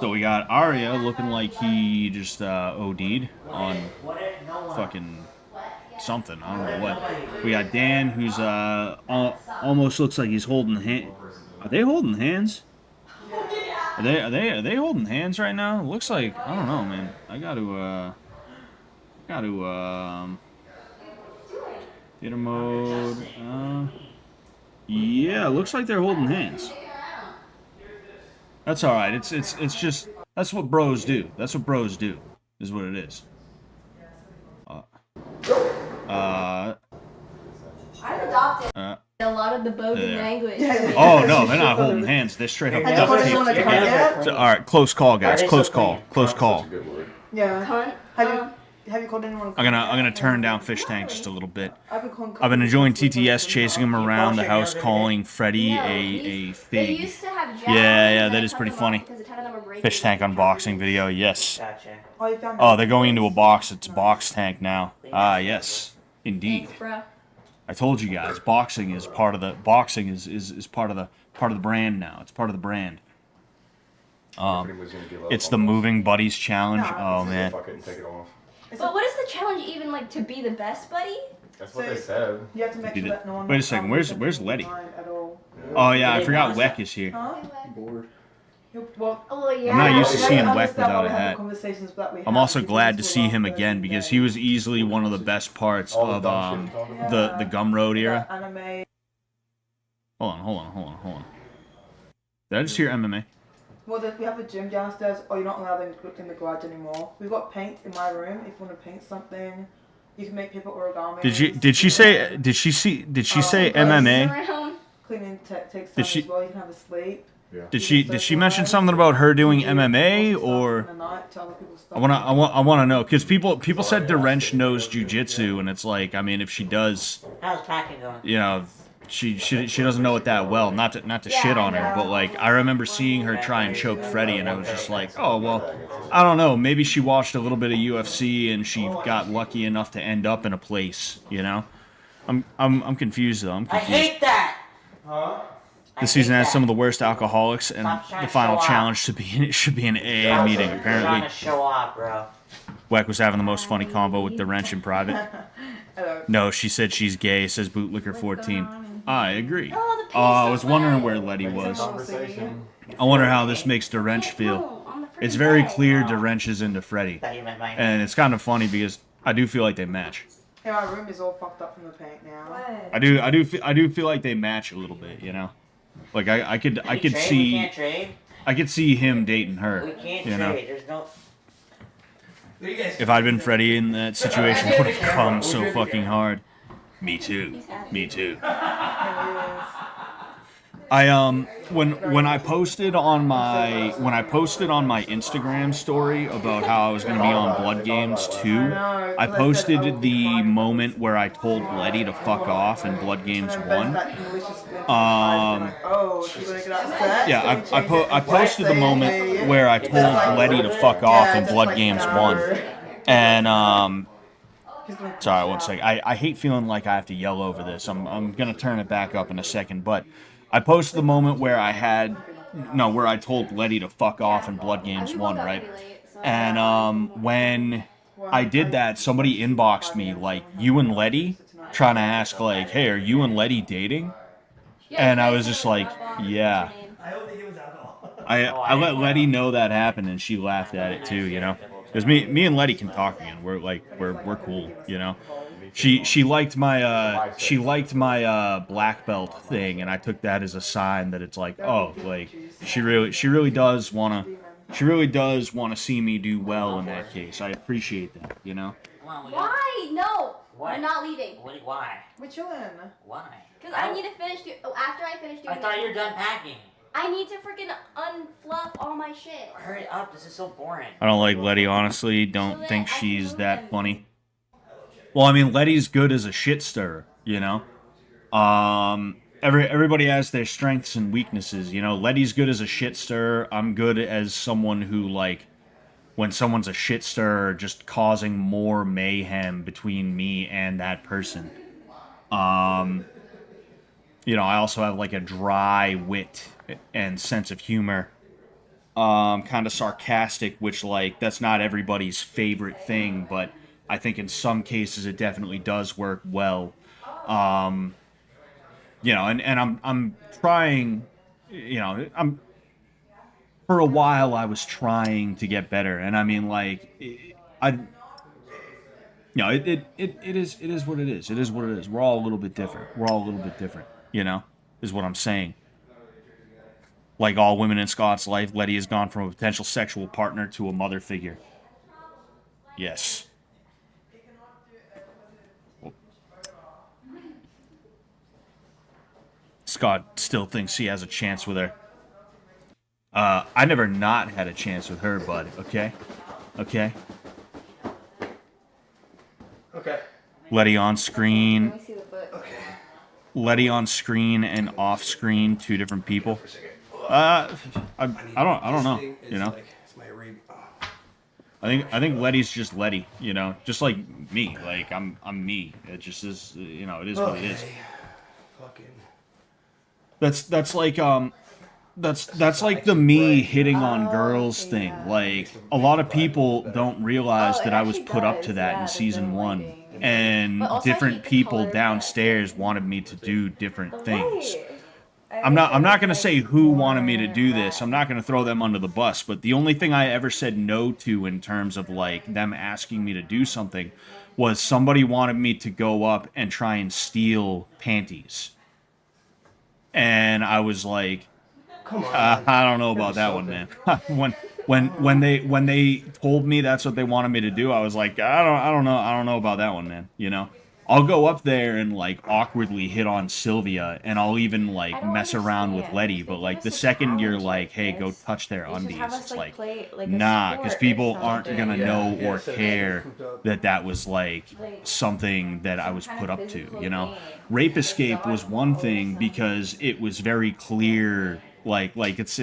So we got Arya looking like he just OD'd on fucking something. I don't know what. We got Dan, who's almost looks like he's holding hand. Are they holding hands? Are they holding hands right now? Looks like, I don't know, man. I gotta theater mode. Yeah, looks like they're holding hands. That's all right. It's just that's what bros do. That's what bros do. Is what it is. I've adopted a lot of the bogan language. Oh no, they're not holding hands. They're straight up duct taped together. So, all right, close call, guys. Close call. Close call. Yeah. Have you called anyone? I'm gonna turn down Fishtank just a little bit. I've been enjoying TTS chasing him around the house, calling Freddy a fig. Yeah, that is pretty funny. Fishtank unboxing video, yes. Oh, they're going into a box. It's box tank now. Ah, yes, indeed. I told you guys, boxing is part of the part of the brand now. It's part of the brand. It's the moving buddies challenge. Oh man. But what is the challenge even like to be the best buddy? That's what they said. You have to make sure that no one. Wait a second. Where's Letty? Oh yeah, I forgot Weck is here. Huh? Bored. Well, Oh yeah. I'm not used to seeing Weck without a hat. hat. I'm also glad to see him again because he was easily one of the best parts of the Gumroad era. Hold on. Did I just hear MMA? Well, we have a gym downstairs. Oh, you're not allowed in the garage anymore. We've got paint in my room. If you want to paint something, you can make paper origami. Did she say MMA? Cleaning takes time as well. You can have a sleep. Yeah. Did she mention something about her doing MMA or? I wanna know because people said DeWrench knows jujitsu and it's like I mean if she does, how's packing going? You know. She doesn't know it that well. Not to shit on her, but like I remember seeing her try and choke Freddy, and I was just like, oh well, I don't know. Maybe she watched a little bit of UFC and she got lucky enough to end up in a place, you know. I'm confused though. I'm I confused. hate that. Huh? This season has some of the worst alcoholics, and Stop trying the to final show off. challenge should be an AA meeting. You're trying Apparently, to show off, bro. Weck was having the most funny combo with the wrench in private. Hello. No, she said she's gay. Says Bootlicker 14. I agree. Oh, the pace I so was wondering fast. where Letty was. Conversation. I wonder how this makes DeWrench feel. No, on the It's freaking very bed. clear DeWrench is into Freddy, Thought you meant mine. and it's kind of funny because I do feel like they match. Yeah, my room is all fucked up from the paint now. What? I do feel like they match a little bit, you know. Like I could We trade? We see can't trade. I could see him dating her. We can't You trade. know, There's no. if I'd been Freddy in that situation, would have come so fucking hard. Me too. Me too. I when I posted on my Instagram story about how I was gonna be on Blood Games 2, I posted the moment where I told Letty to fuck off in Blood Games 1. Oh, she's gonna get upset. Yeah, I posted the moment where I told Letty to fuck off in Blood Games 1. And sorry, one second. I hate feeling like I have to yell over this. I'm gonna turn it back up in a second, but I posted the moment where where I told Letty to fuck off in Blood Games 1, right? And when I did that, somebody inboxed me like, you and Letty, trying to ask like, hey, are you and Letty dating? And I was just like, yeah. I don't think it was alcohol. I let Letty know that happened, and she laughed at it too, you know. Because me and Letty can talk again. We're cool, you know. She liked my black belt thing, and I took that as a sign that it's like, oh, like she really does wanna see me do well in that case. I appreciate that, you know. Come on, Why? No. What? We're not leaving. Why? We're chilling. Why? Because I need to finish. After I finish doing I thought this, you were done packing. I need to freaking unfluff all my shit. Hurry up! This is so boring. I don't like Letty, honestly. Don't think she's that funny. Well, I mean, Letty's good as a shit stirrer, you know. Everybody has their strengths and weaknesses, you know. Letty's good as a shit stirrer. I'm good as someone who, like, when someone's a shit stirrer, just causing more mayhem between me and that person. You know, I also have like a dry wit and sense of humor. Kind of sarcastic, which like that's not everybody's favorite thing, but I think in some cases it definitely does work well. You know, and I'm trying, you know, for a while I was trying to get better, and I mean like it is what it is. It is what it is. We're all a little bit different. You know, is what I'm saying. Like all women in Scott's life, Letty has gone from a potential sexual partner to a mother figure. Yes. Scott still thinks he has a chance with her. I never not had a chance with her, bud. Okay? Okay? Okay. Letty on screen. Let me see the book. Okay. Letty on screen and off screen, two different people. I don't know. You know, It's my I think Letty's just Letty. You know, just like me. Like I'm me. It just is. You know, it is what it is. Fucking. That's like that's like the me hitting on girls thing. Like a lot of people don't realize that I was put up to that in season 1, and different people downstairs wanted me to do different things. I'm not gonna say who wanted me to do this. I'm not gonna throw them under the bus. But the only thing I ever said no to in terms of like them asking me to do something was somebody wanted me to go up and try and steal panties, and I was like, Come on. I don't know about that one, man. when they told me that's what they wanted me to do, I was like, I don't know about that one, man. You know, I'll go up there and like awkwardly hit on Sylvia, and I'll even like mess around with Letty. But like the second you're like, hey, go touch their undies, it's like, nah, because people aren't gonna know or care that was like something that I was put up to. You know, Rape Escape was one thing because it was very clear. Like it's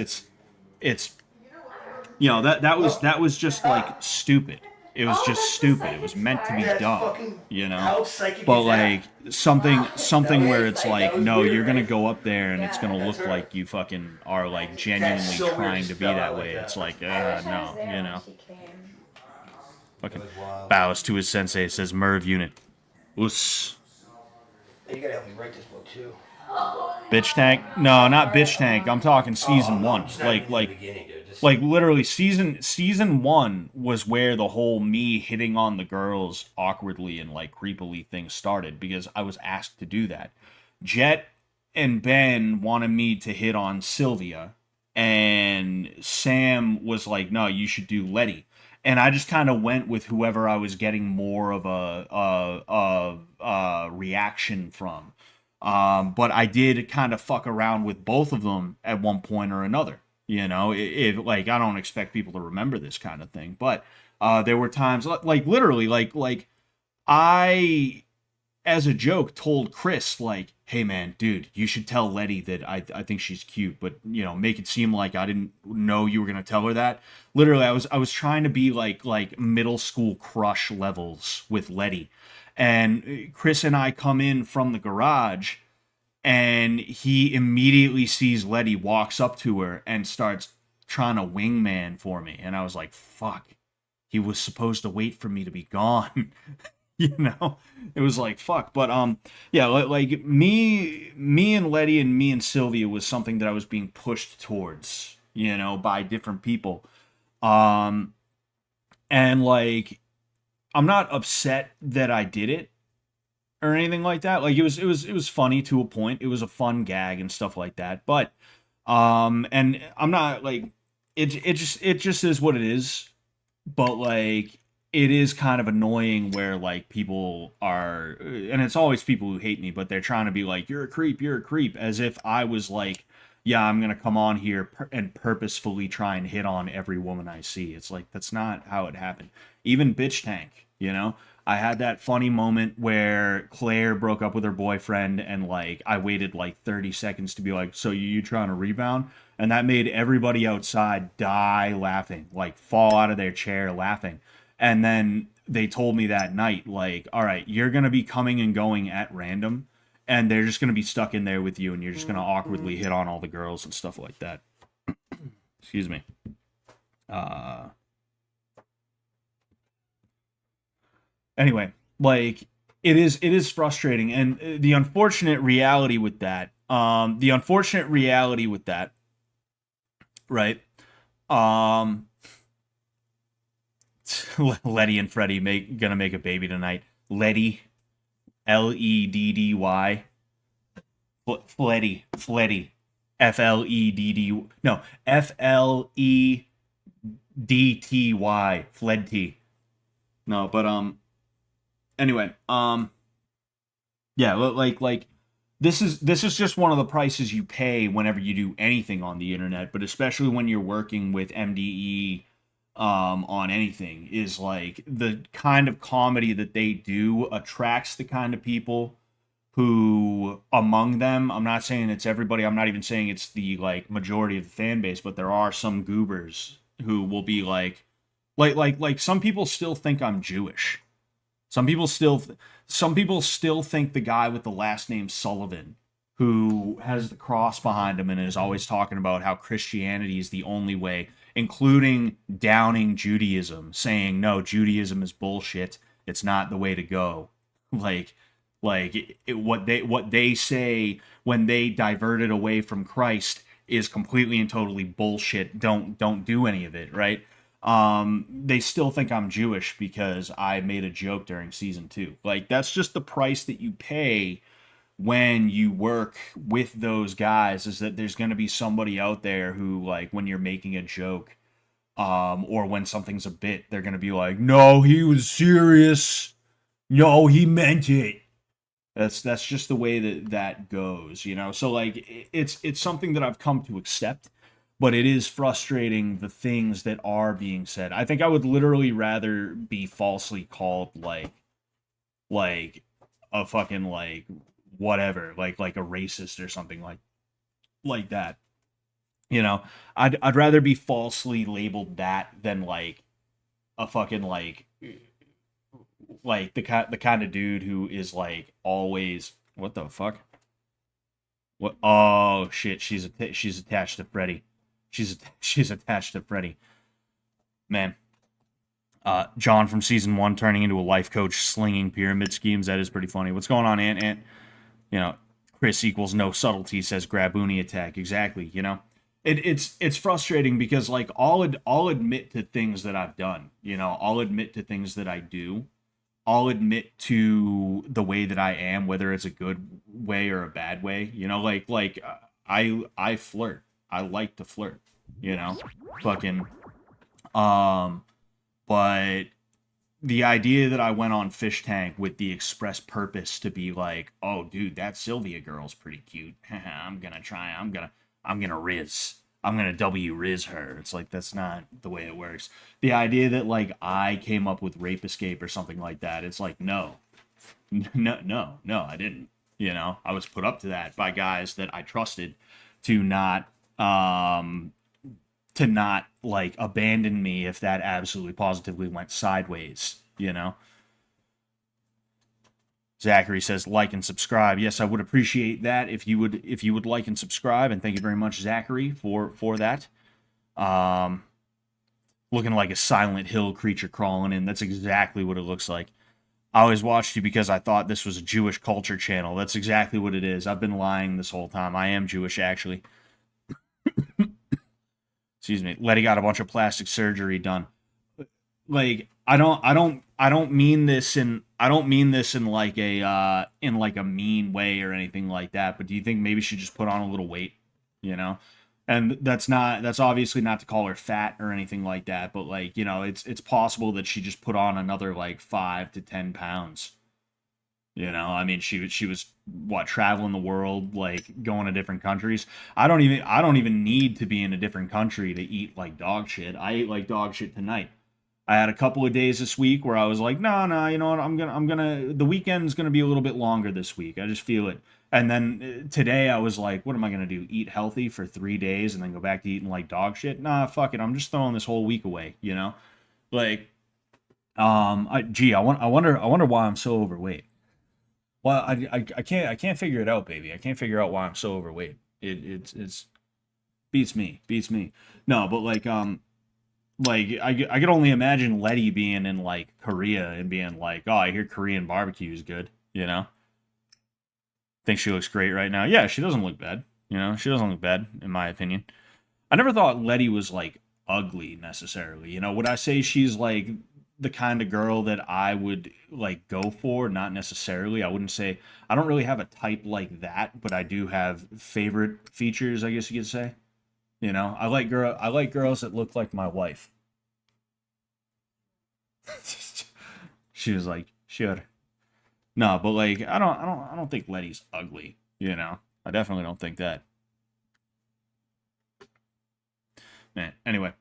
you know that was just like stupid. It was Oh, just that's the stupid. It psychic was meant to be part. That's dumb, fucking. you know. How psychic But is like that? something That where was it's like- like, that was no, weird, you're gonna right? go up there and it's Yeah. gonna That's look her. like you fucking are like That's genuinely so weird, trying just to be fell that out like way. that. It's like, I wish I was no, there you when know. she came. Fucking That was wild. bows to his sensei. Says Merv unit. Oos. Hey, you gotta help me write this book too. Bitch tank? No, not bitch tank. I'm talking season no, one. just not even in the beginning, dude. Just, Like literally season one was where the whole me hitting on the girls awkwardly and like creepily thing started because I was asked to do that. Jet and Ben wanted me to hit on Sylvia, and Sam was like, "No, you should do Letty." And I just kind of went with whoever I was getting more of a reaction from. But I did kind of fuck around with both of them at one point or another. You know, if like I don't expect people to remember this kind of thing, but there were times like literally like I as a joke told Chris like, "Hey man, dude, you should tell Letty that I think she's cute, but you know, make it seem like I didn't know you were gonna tell her that." Literally, I was trying to be like middle school crush levels with Letty, and Chris and I come in from the garage, and he immediately sees Letty, walks up to her, and starts trying to wingman for me, and I was like, "Fuck." He was supposed to wait for me to be gone. You know, it was like fuck. But yeah, like me and Letty and me and Sylvia was something that I was being pushed towards, you know, by different people. um and like I'm not upset that I did it or anything like that. Like it was funny to a point. It was a fun gag and stuff like that. But and I'm not like it just is what it is. But like it is kind of annoying where like people are, and it's always people who hate me, but they're trying to be like, you're a creep, as if I was like, yeah, I'm gonna come on here and purposefully try and hit on every woman I see. It's like that's not how it happened. Even bitch tank, you know, I had that funny moment where Claire broke up with her boyfriend, and like I waited like 30 seconds to be like, so you trying to rebound? And that made everybody outside die laughing, like fall out of their chair laughing. And then they told me that night, like, all right, you're going to be coming and going at random, and they're just going to be stuck in there with you, and you're just going to awkwardly hit on all the girls and stuff like that. Excuse me. Anyway, like it is frustrating, and the unfortunate reality with that, right? Um, Letty and Freddie gonna make a baby tonight. Letty, Leddy, Fleddy, FLEDD. No, FLEDTY, Fledty. No, but anyway, yeah, like this is just one of the prices you pay whenever you do anything on the internet, but especially when you're working with MDE on anything, is like the kind of comedy that they do attracts the kind of people who, among them, I'm not saying it's everybody, I'm not even saying it's the like majority of the fan base, but there are some goobers who will be like some people still think I'm Jewish. Some people still think the guy with the last name Sullivan, who has the cross behind him and is always talking about how Christianity is the only way, including downing Judaism, saying no, Judaism is bullshit. It's not the way to go. What they say when they divert it away from Christ is completely and totally bullshit. Don't do any of it, right? They still think I'm Jewish because I made a joke during season 2. Like, that's just the price that you pay when you work with those guys, is that there's going to be somebody out there who, like, when you're making a joke, or when something's a bit, they're going to be like, no, he was serious. No, he meant it. That's just the way that goes, you know? So, like, it's something that I've come to accept, but it is frustrating, the things that are being said. I think I would literally rather be falsely called like a fucking like whatever, like a racist or something like that. You know, I'd rather be falsely labeled that than like a fucking like like the kind of dude who is like always, what the fuck? What? Oh shit, she's attached to Freddy. She's attached to Freddy. Man. John from season 1 turning into a life coach, slinging pyramid schemes. That is pretty funny. What's going on, Ant? You know, Chris equals no subtlety says Graboonie attack. Exactly. You know, it's frustrating because like I'll admit to things that I've done. You know, I'll admit to things that I do. I'll admit to the way that I am, whether it's a good way or a bad way. You know, I flirt. I like to flirt. You know, fucking but the idea that I went on Fishtank with the express purpose to be like, oh, dude, that Sylvia girl's pretty cute. I'm gonna Riz. I'm gonna W Riz her. It's like, that's not the way it works. The idea that like I came up with Rape Escape or something like that, it's like, no, I didn't. You know, I was put up to that by guys that I trusted to not like abandon me if that absolutely positively went sideways, you know. Zachary says like and subscribe. Yes, I would appreciate that if you would like and subscribe, and thank you very much, Zachary, for that. Looking like a Silent Hill creature crawling in. That's exactly what it looks like. I always watched you because I thought this was a Jewish culture channel. That's exactly what it is. I've been lying this whole time. I am Jewish, actually. Excuse me. Letty got a bunch of plastic surgery done. Like, I don't mean this in like a mean way or anything like that, but do you think maybe she just put on a little weight, you know? And that's obviously not to call her fat or anything like that, but like, you know, it's possible that she just put on another like 5 to 10 pounds. You know, I mean, she was what, traveling the world, like going to different countries. I don't even need to be in a different country to eat like dog shit. I ate like dog shit tonight. I had a couple of days this week where I was like, no, you know what? I'm gonna. The weekend's gonna be a little bit longer this week. I just feel it. And then today I was like, what am I gonna do? Eat healthy for 3 days and then go back to eating like dog shit? Nah, fuck it. I'm just throwing this whole week away. You know, like, I wonder why I'm so overweight. Well, I can't figure it out, baby. I can't figure out why I'm so overweight. It's beats me. No, but like I could only imagine Letty being in like Korea and being like, oh, I hear Korean barbecue is good. You know, think she looks great right now. Yeah, she doesn't look bad. You know, she doesn't look bad in my opinion. I never thought Letty was like ugly necessarily. You know, would I say she's like the kind of girl that I would like go for? Not necessarily. I wouldn't say, I don't really have a type like that, but I do have favorite features, I guess you could say. You know, I like girls that look like my wife. She was like, sure. No, but like I don't think Letty's ugly, you know. I definitely don't think that. Man, anyway.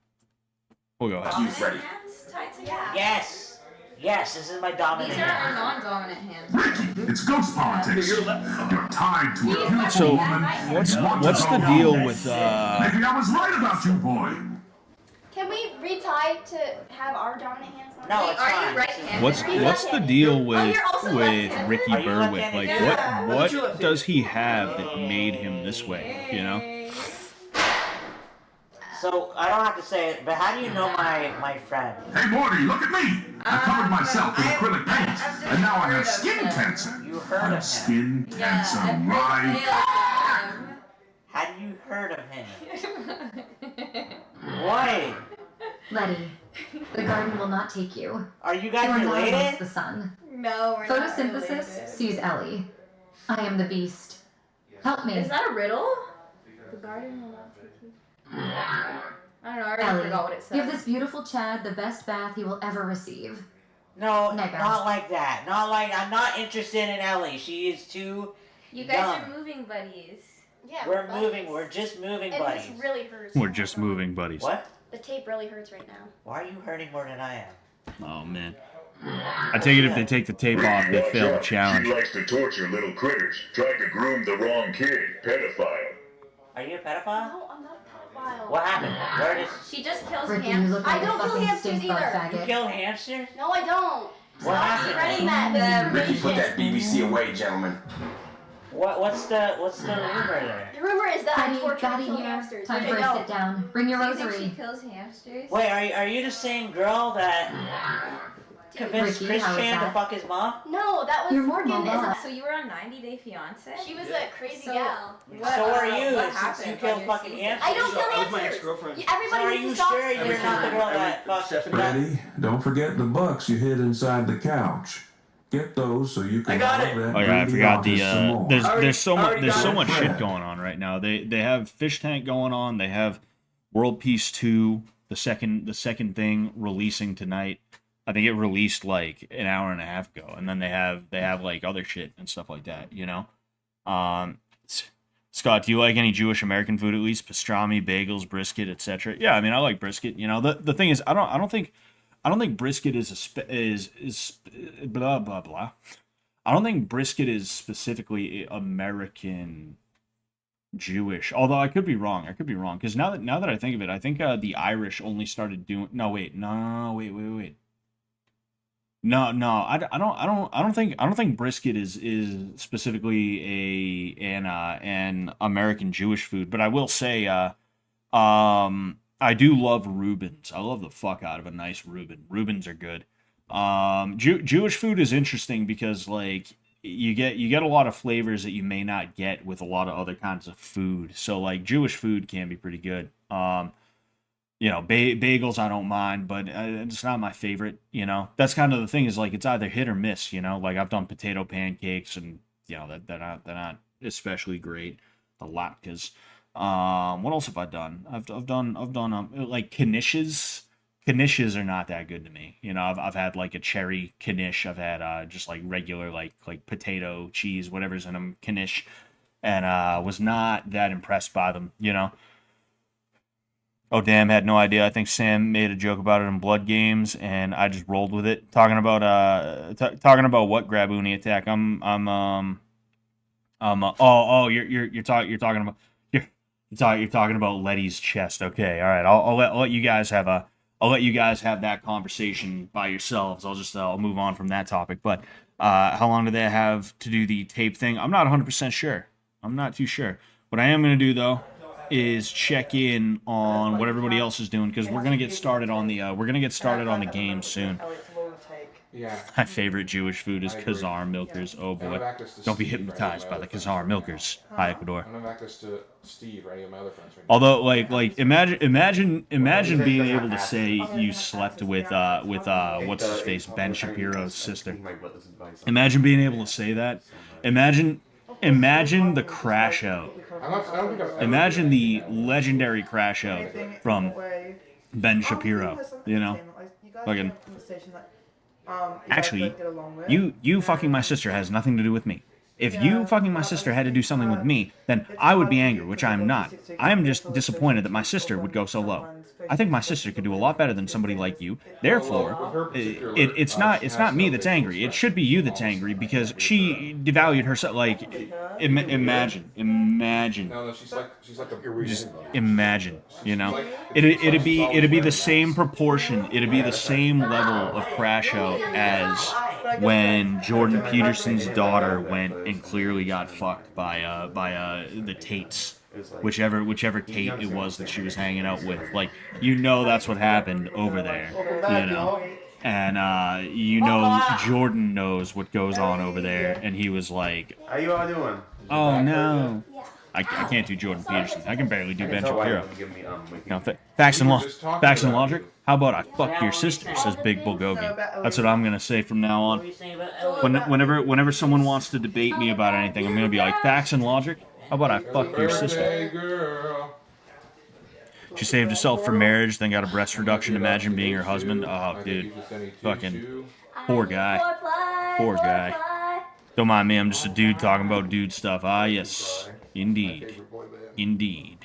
We'll go ahead. Dominant hands tied together? Yes, this is my dominant These are hand. our non-dominant hands. Ricky, it's ghost politics. You're tied to a beautiful So, woman. what's the deal with Maybe I was right about you, boy. Can we retie to have our dominant hands on? No, Wait, it's are fine. you right-handed? what's the deal with you're also left-handed. Ricky Are you Berwick? left-handed? Like Yeah. what does he have that made him this way, you know? So I don't have to say it, but how do you know my friend? Hey, Morty, look at me. I covered myself with acrylic paint, and now I have skin cancer. You heard I of have him. skin cancer, I've right? How do you heard of him? Why? Letty, the garden will not take you. Are you You guys are not amongst related? the sun. No, we're not Photosynthesis related. sees Ellie. I am the beast. Help me. Is that a riddle? The garden will not take you. I don't know, I already Ellie, forgot what it said. give this beautiful Chad the best bath he will ever receive. No, Nigga. not like that. Not like, I'm not interested in Ellie. She is too You guys young. are moving buddies. Yeah, We're buddies. moving. We're just moving, And buddies. this really hurts. We're just moving buddies. What? The tape really hurts right now. Why are you hurting more than I am? Oh man. I take it if they take the tape off, they fail the challenge. She likes to torture little critters. Tried to groom the wrong kid. Pedophile. Are you a pedophile? No, I'm not a pedophile. What happened? Where does She just kills Ricky, you hamsters. look like I a don't kill fucking hamsters stink bug either. you faggot. kill hamsters? No, I don't. What happened? Running that Ricky, put that BBC away, gentlemen. What's the rumor there? The rumor is that I Betty, torture and Betty kill here. hamsters. Time which for I a don't. sit down. Bring your Do you think rosary. she kills hamsters? Wait, are you the same girl that convinced Ricky, how was Christian to that? fuck his mom? No, that was You're more freaking. mobile. So you were on 90 Day Fiance? She was a crazy So- gal. So are you, What since happened you on killed your fucking season? hamsters. I don't kill That was my hamsters. ex-girlfriend. So Everybody are needs you to stop. sure you're not the girl that fucked Stephanie. Betty, don't forget the bucks you hid inside the couch. Get those so you can I got have it. that Oh yeah, I greedy forgot the office some more. there's so much already got much it. shit going on right now. They have Fishtank going on. They have World Peace 2, the second thing releasing tonight. I think it released like an hour and a half ago, and then they have like other shit and stuff like that, you know. Scott, do you like any Jewish American food at least? Pastrami, bagels, brisket, etc. Yeah, I mean I like brisket. You know, the thing is I don't think brisket is blah blah blah. I don't think brisket is specifically American Jewish. Although I could be wrong. Because now that I think of it, I think the Irish only started doing. No, wait. No, wait. No, I don't think brisket is specifically an American Jewish food. But I will say, I do love Reubens. I love the fuck out of a nice Reuben. Reubens are good. Jewish food is interesting because like you get a lot of flavors that you may not get with a lot of other kinds of food. So like Jewish food can be pretty good. You know, bagels I don't mind, but it's not my favorite. You know, that's kind of the thing is like it's either hit or miss. You know, like I've done potato pancakes and you know they're not especially great. The latkes. What else have I done? I've done like knishes. Knishes are not that good to me. You know, I've had like a cherry knish. I've had just like regular like potato cheese, whatever's in them knish, and was not that impressed by them. You know. Oh damn! Had no idea. I think Sam made a joke about it in Blood Games, and I just rolled with it. Talking about what Graboonie attack? You're talking about Letty's chest. Okay, all right. I'll let you guys have that conversation by yourselves. I'll move on from that topic. But how long do they have to do the tape thing? I'm not 100% sure. I'm not too sure. What I am going to do though is check in on what everybody else is doing because we're gonna get started on the game soon. Yeah. My favorite Jewish food is Khazar milkers. Oh boy, don't be hypnotized by the Khazar milkers. Hi Ecuador. I don't have access to Steve or any of my other friends right now. Although, like, imagine being able to say you slept with what's his face, Ben Shapiro's sister. Imagine being able to say that. Imagine the crash out. Imagine the legendary crash out from Ben Shapiro. You know, fucking. Actually, you fucking my sister has nothing to do with me. If you fucking my sister had to do something with me, then I would be angry, which I am not. I am just disappointed that my sister would go so low. I think my sister could do a lot better than somebody like you. Therefore, it's not me that's angry. It should be you that's angry because she devalued herself. Like, imagine. No, she's like Just imagine, you know. It'd be the same proportion. It'd be the same level of crash out as when Jordan Peterson's daughter went and clearly got fucked by the Tates. Whichever Tate it was that she was hanging out with. Like, you know that's what happened over there, you know. And Jordan knows what goes on over there, and he was like, How you all doing? oh no. I can't do Jordan Peterson. I can barely do Ben Shapiro. Facts and logic. How about I fuck your sister? Says Big Bulgogi. That's what I'm gonna say from now on. Whenever someone wants to debate me about anything, I'm gonna be like, facts and logic. How about I fuck your sister? She saved herself for marriage, then got a breast reduction. Imagine being her husband. Oh, dude. Fucking poor guy. Poor guy. Don't mind me, I'm just a dude talking about dude stuff. Ah, yes. Indeed. Indeed.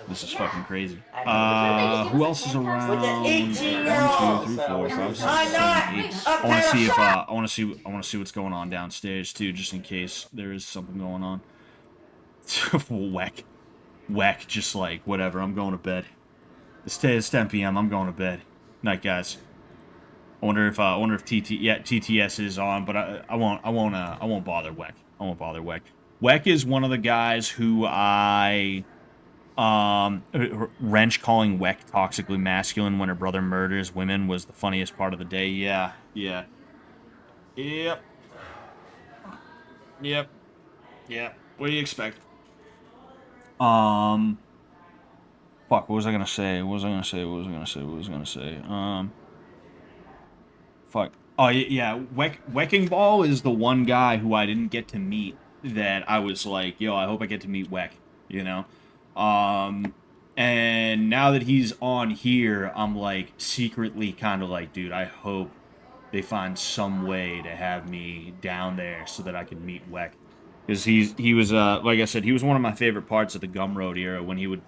This is fucking crazy. Who else is around? 1, 2, 3, 4, 5, 6, 7, 8. I want to see what's going on downstairs too, just in case there is something going on. Whack, just like whatever. I'm going to bed. It's 10 p.m. I'm going to bed. Night, guys. I wonder if TTS is on, but I won't bother Weck. I won't bother Weck. Weck is one of the guys who Wrench calling Weck toxically masculine when her brother murders women was the funniest part of the day. Yeah. Yep. What do you expect? Fuck, what was I gonna say? Fuck. Oh, yeah, Wecking Ball is the one guy who I didn't get to meet that I was like, yo, I hope I get to meet Weck, you know? And now that he's on here, I'm like secretly kind of like, dude, I hope they find some way to have me down there so that I can meet Weck. Because he was like I said, he was one of my favorite parts of the Gumroad era when he would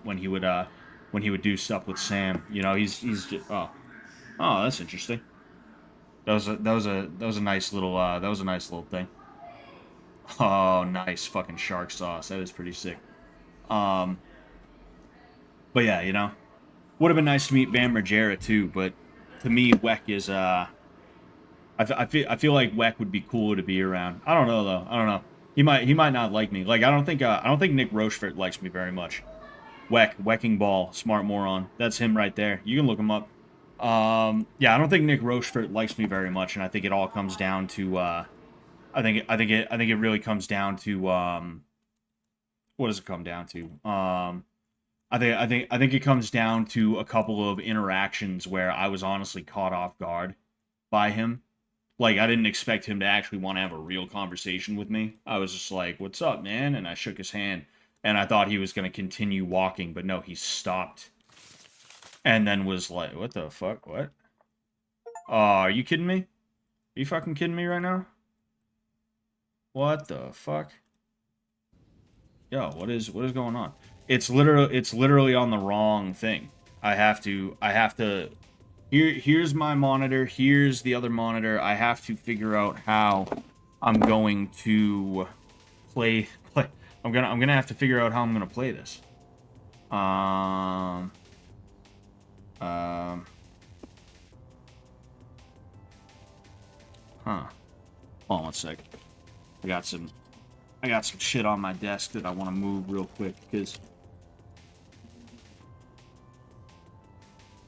do stuff with Sam. You know, he's just that's interesting. That was a nice little thing. Oh, nice fucking shark sauce. That is pretty sick. But yeah, you know, would have been nice to meet Bam Margera too. But to me, Weck is I feel like Weck would be cooler to be around. I don't know though. I don't know. He might not like me. Like I don't think Nick Rochefort likes me very much. Wecking Ball, smart moron. That's him right there. You can look him up. Yeah, I don't think Nick Rochefort likes me very much, and I think it all comes down to I think it really comes down to what does it come down to? I think it comes down to a couple of interactions where I was honestly caught off guard by him. Like, I didn't expect him to actually want to have a real conversation with me. I was just like, what's up, man? And I shook his hand. And I thought he was going to continue walking, but no, he stopped. And then was like, what the fuck? What? Oh, are you kidding me? Are you fucking kidding me right now? What the fuck? Yo, what is going on? It's literally on the wrong thing. I have to here's my monitor, here's the other monitor. I have to figure out how I'm going to play I'm gonna have to figure out how I'm gonna play this. Huh. Hold on one sec. I got some shit on my desk that I want to move real quick because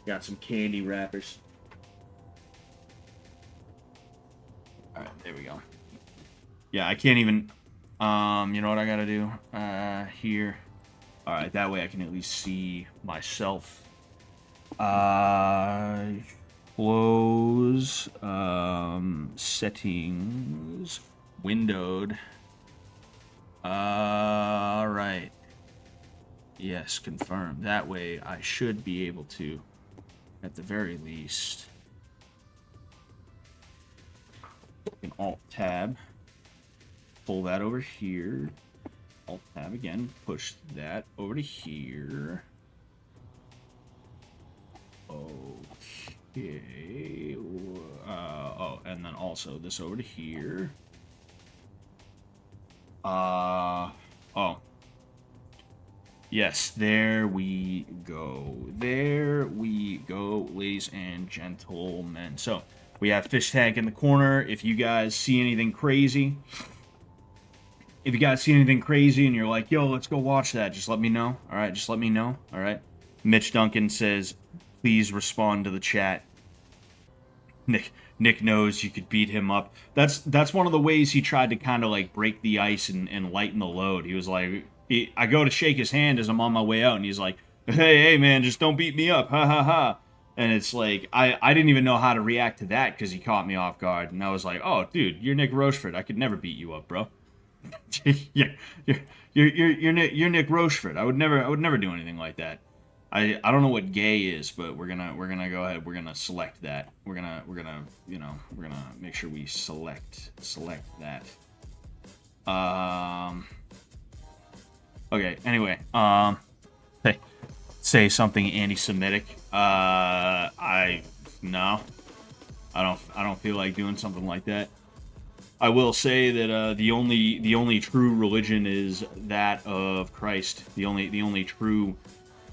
got some candy wrappers. All right, there we go. Yeah, I can't even. You know what I gotta do? Here. All right, that way I can at least see myself. Close. Settings. Windowed. All right. Yes, confirm. That way I should be able to, at the very least, an Alt-Tab. Pull that over here. Alt-Tab again. Push that over to here. Okay. Oh, and then also this over to here. Oh. Yes, there we go. There we go, ladies and gentlemen. So, we have Fishtank in the corner. If you guys see anything crazy, and you're like, yo, let's go watch that, just let me know. All right, just let me know. All right. Mitch Duncan says, please respond to the chat. Nick knows you could beat him up. That's one of the ways he tried to kind of like break the ice and lighten the load. He was like, I go to shake his hand as I'm on my way out, and he's like, hey man, just don't beat me up, ha ha ha. And it's like, I didn't even know how to react to that because he caught me off guard, and I was like, oh dude, you're Nick Rochefort. I could never beat you up, bro. you're Nick Rochefort. I would never do anything like that. I don't know what gay is, but we're gonna go ahead. We're gonna select that. We're gonna make sure we select that. Okay. Anyway, say something anti-Semitic. I don't feel like doing something like that. I will say that the only true religion is that of Christ. The only true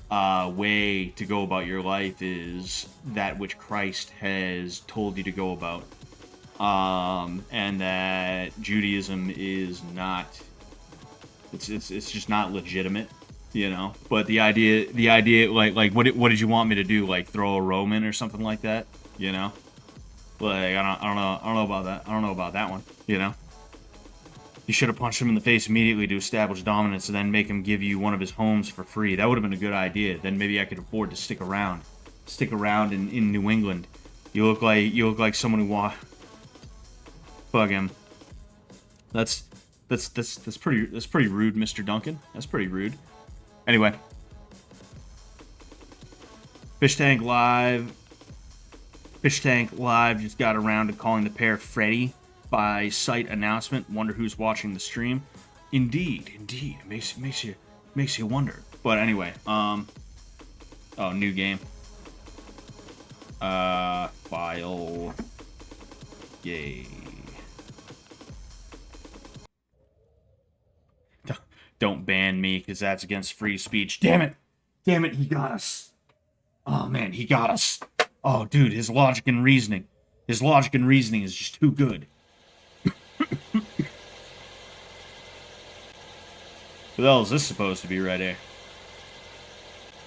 way to go about your life is that which Christ has told you to go about. And that Judaism is not, it's just not legitimate, you know. But the idea, like what did you want me to do? Like throw a Roman or something like that, you know? Like I don't know about that. I don't know about that one, you know. You should have punched him in the face immediately to establish dominance, and then make him give you one of his homes for free. That would have been a good idea. Then maybe I could afford to stick around in New England. You look like someone who fuck him. That's pretty rude, Mr. Duncan. That's pretty rude. Anyway, Fishtank Live just got around to calling the pair Freddy by site announcement. Wonder who's watching the stream. Indeed, it makes you wonder. But anyway, oh, new game. File. Yay. Don't ban me, because that's against free speech. Damn it, he got us. Oh man, he got us. Oh dude, his logic and reasoning is just too good. What the hell is this supposed to be right here?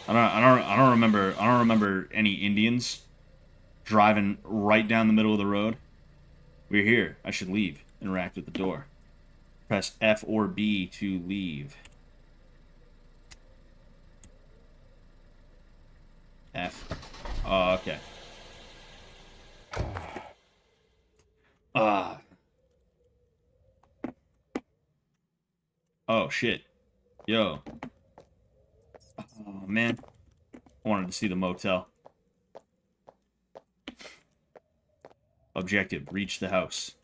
I don't remember any Indians driving right down the middle of the road. We're here. I should leave. Interact with the door. Press F or B to leave. F. Oh, okay. Oh shit. Yo. Oh man. I wanted to see the motel. Objective. Reach the house.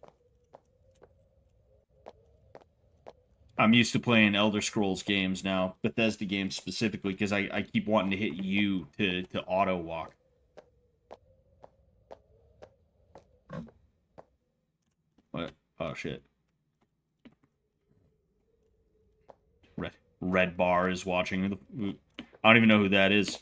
I'm used to playing Elder Scrolls games now. Bethesda games specifically, because I keep wanting to hit U to auto walk. What? Oh shit. Red Bar is watching. I don't even know who that is.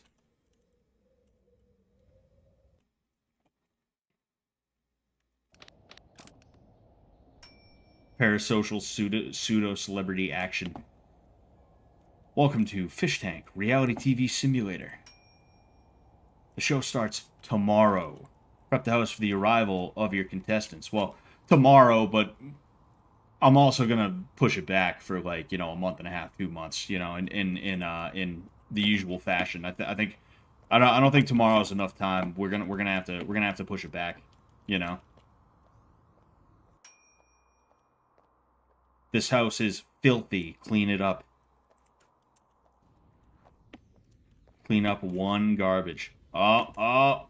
Parasocial pseudo-celebrity action. Welcome to Fishtank, reality TV simulator. The show starts tomorrow. Prep the house for the arrival of your contestants. Well, tomorrow, but I'm also gonna push it back for like, you know, a month and a half, 2 months, you know, in the usual fashion. I don't think tomorrow's enough time. We're gonna have to push it back, you know. This house is filthy. Clean it up. Clean up one garbage. Oh.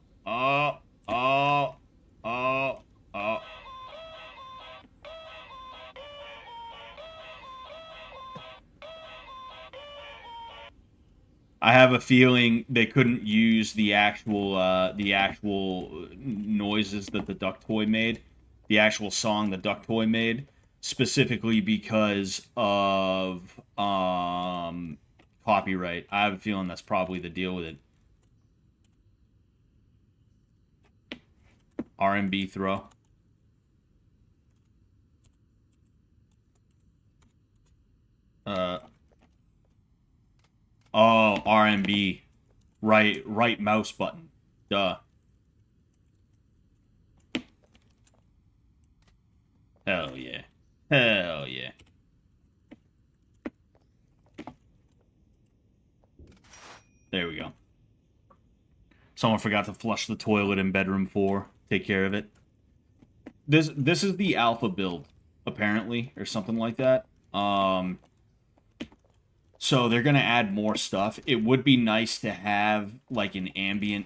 I have a feeling they couldn't use the actual noises that the duck toy made, the actual song the duck toy made, specifically because of copyright. I have a feeling that's probably the deal with it. R&B throw. Oh, R&B. Right mouse button. Duh. Hell yeah. Hell yeah. There we go. Someone forgot to flush the toilet in bedroom 4. Take care of it. This is the alpha build, apparently, or something like that. So they're gonna add more stuff. It would be nice to have like an ambient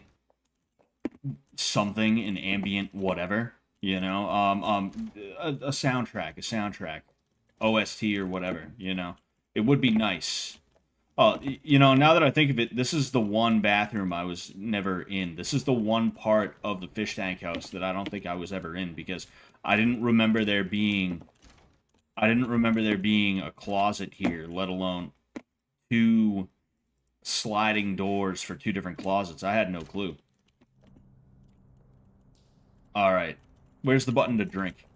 something, an ambient whatever, you know, a soundtrack, OST or whatever, you know. It would be nice. You know, now that I think of it, this is the one bathroom I was never in. This is the one part of the fish tank house that I don't think I was ever in, because I didn't remember there being a closet here, let alone 2 sliding doors for 2 different closets. I had no clue. Alright. Where's the button to drink?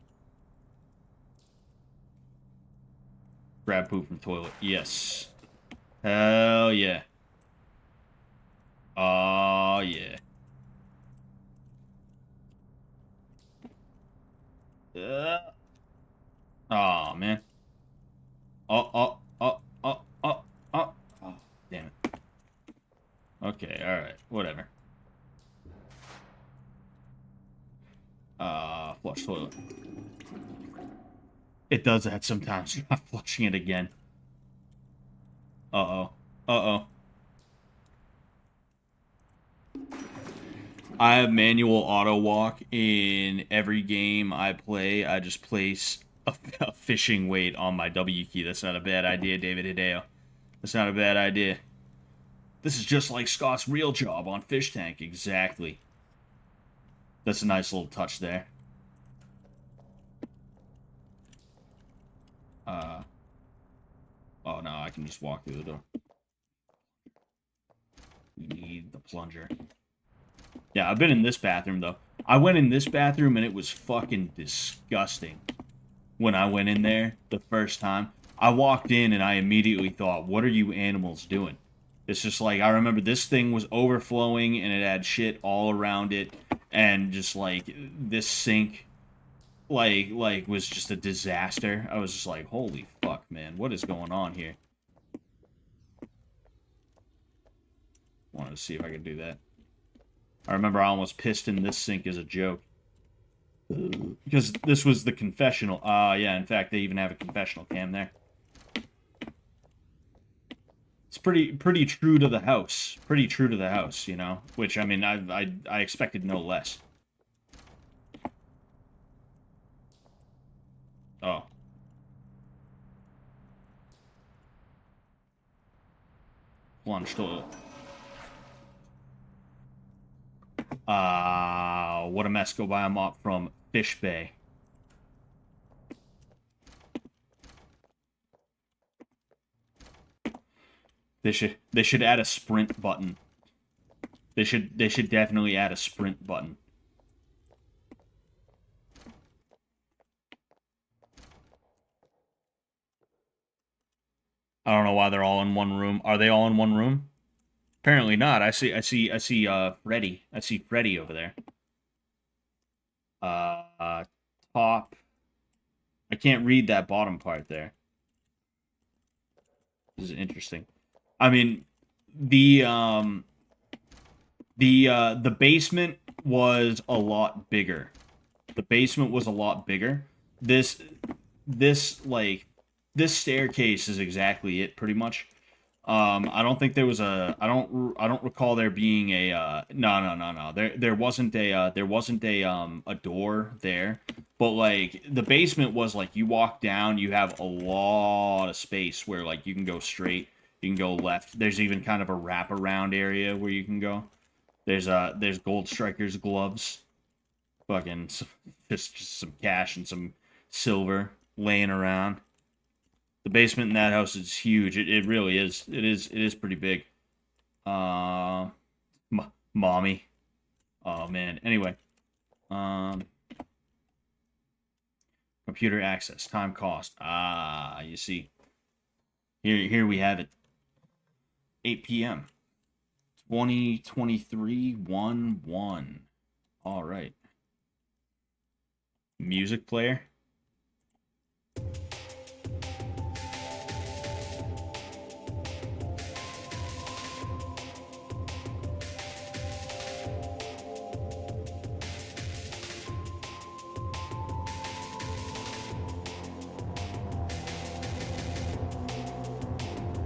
Grab poop from toilet. Yes. Hell yeah. Oh, yeah. Oh, man. Oh. Oh, damn it. Okay, alright. Whatever. Flush toilet. It does that sometimes. You're not flushing it again. Uh-oh. Uh-oh. I have manual auto walk in every game I play. I just place a fishing weight on my W key. That's not a bad idea, David Hideo. That's not a bad idea. This is just like Scott's real job on Fishtank. Exactly. That's a nice little touch there. Oh, no, I can just walk through the door. We need the plunger. Yeah, I've been in this bathroom, though. I went in this bathroom, and it was fucking disgusting when I went in there the first time. I walked in, and I immediately thought, what are you animals doing? It's just like, I remember this thing was overflowing, and it had shit all around it, and just, like, this sink, like was just a disaster. I was just like, holy fuck, man, what is going on here? Wanted to see if I could do that. I remember I almost pissed in this sink as a joke. Because this was the confessional. Yeah, in fact, they even have a confessional cam there. It's pretty true to the house. Pretty true to the house, you know? Which, I mean, I expected no less. Oh. Plunge toilet. What a mess. Go buy a mop from Fish Bay. They should add a sprint button. They should definitely add a sprint button. I don't know why they're all in one room. Are they all in one room? Apparently not. I see Freddy. I see Freddy over there. Top. I can't read that bottom part there. This is interesting. I mean, the basement was a lot bigger. The basement was a lot bigger. This staircase is exactly it, pretty much. I don't think there was a. I don't recall there being a. No. There wasn't a door there. But like the basement was like you walk down, you have a lot of space where like you can go straight, you can go left. There's even kind of a wraparound area where you can go. There's Gold Strikers gloves, fucking just some cash and some silver laying around. The basement in that house is huge. It really is. It is pretty big. Mommy. Oh man. Anyway. Computer access, time cost. You see. Here we have it. 8 p.m. 2023-1-1. All right. Music player.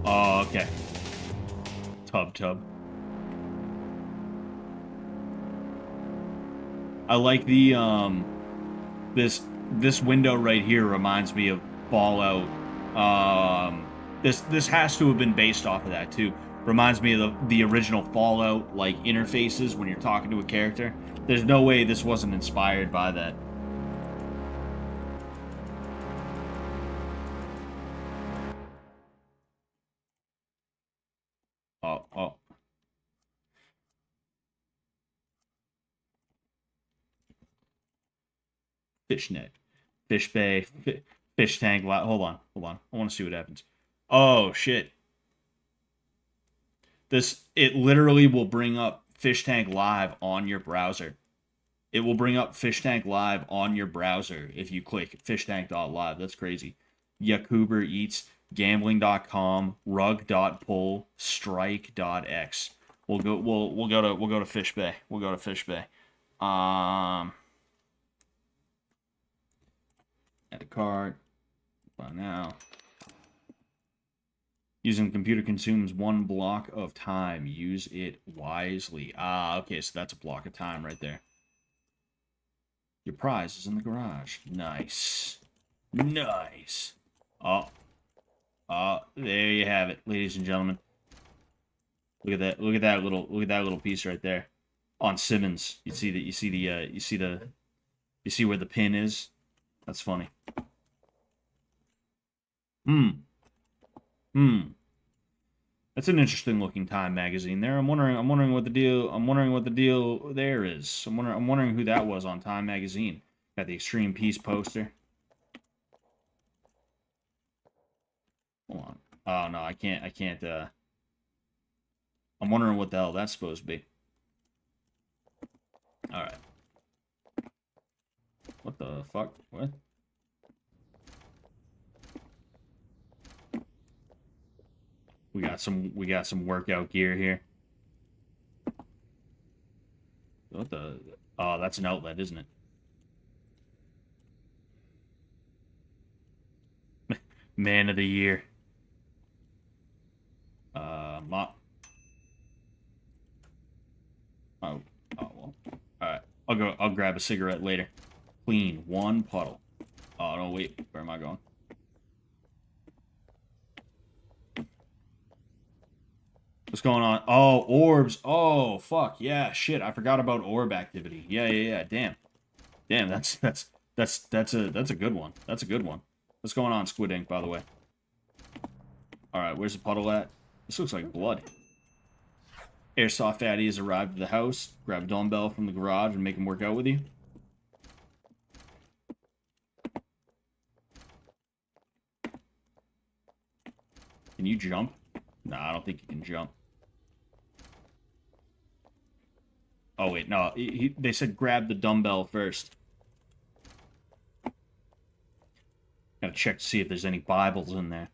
Oh, okay. Tub. I like the this window right here reminds me of Fallout. This has to have been based off of that too. Reminds me of the original Fallout like interfaces when you're talking to a character. There's no way this wasn't inspired by that. Oh. Fish net. Fish bay. Fish tank. Hold on. I want to see what happens. Oh, shit. It literally will bring up Fishtank Live on your browser. It will bring up Fishtank Live on your browser if you click fishtank.live. That's crazy. Yakuber Eats, gambling.com, rug.pull, strike.x. We'll go to Fish Bay. We'll go to Fish Bay. Add a card. By now. Using computer consumes 1 block of time. Use it wisely. Ah, okay, so that's a block of time right there. Your prize is in the garage. Nice. Nice. Oh, there you have it, ladies and gentlemen. Look at that. Look at that little piece right there. On Simmons. You see where the pin is? That's funny. That's an interesting looking Time magazine there. I'm wondering what the deal there is. I'm wondering who that was on Time magazine. Got the Extreme Peace poster. Hold on. Oh no, I can't I'm wondering what the hell that's supposed to be. Alright. What the fuck? What? We got some workout gear here. What the? Oh, that's an outlet, isn't it? Man of the year. Mop. Oh well. All right. I'll grab a cigarette later. Clean 1 puddle. Oh no, wait. Where am I going? What's going on? Oh, orbs. Oh, fuck. Yeah, shit. I forgot about orb activity. Yeah. Damn. That's a good one. That's a good one. What's going on, Squid Ink, by the way? Alright, where's the puddle at? This looks like blood. Airsoft Fatty has arrived at the house. Grab a dumbbell from the garage and make him work out with you. Can you jump? Nah, I don't think you can jump. Oh, wait, no. They said grab the dumbbell first. Gotta check to see if there's any Bibles in there.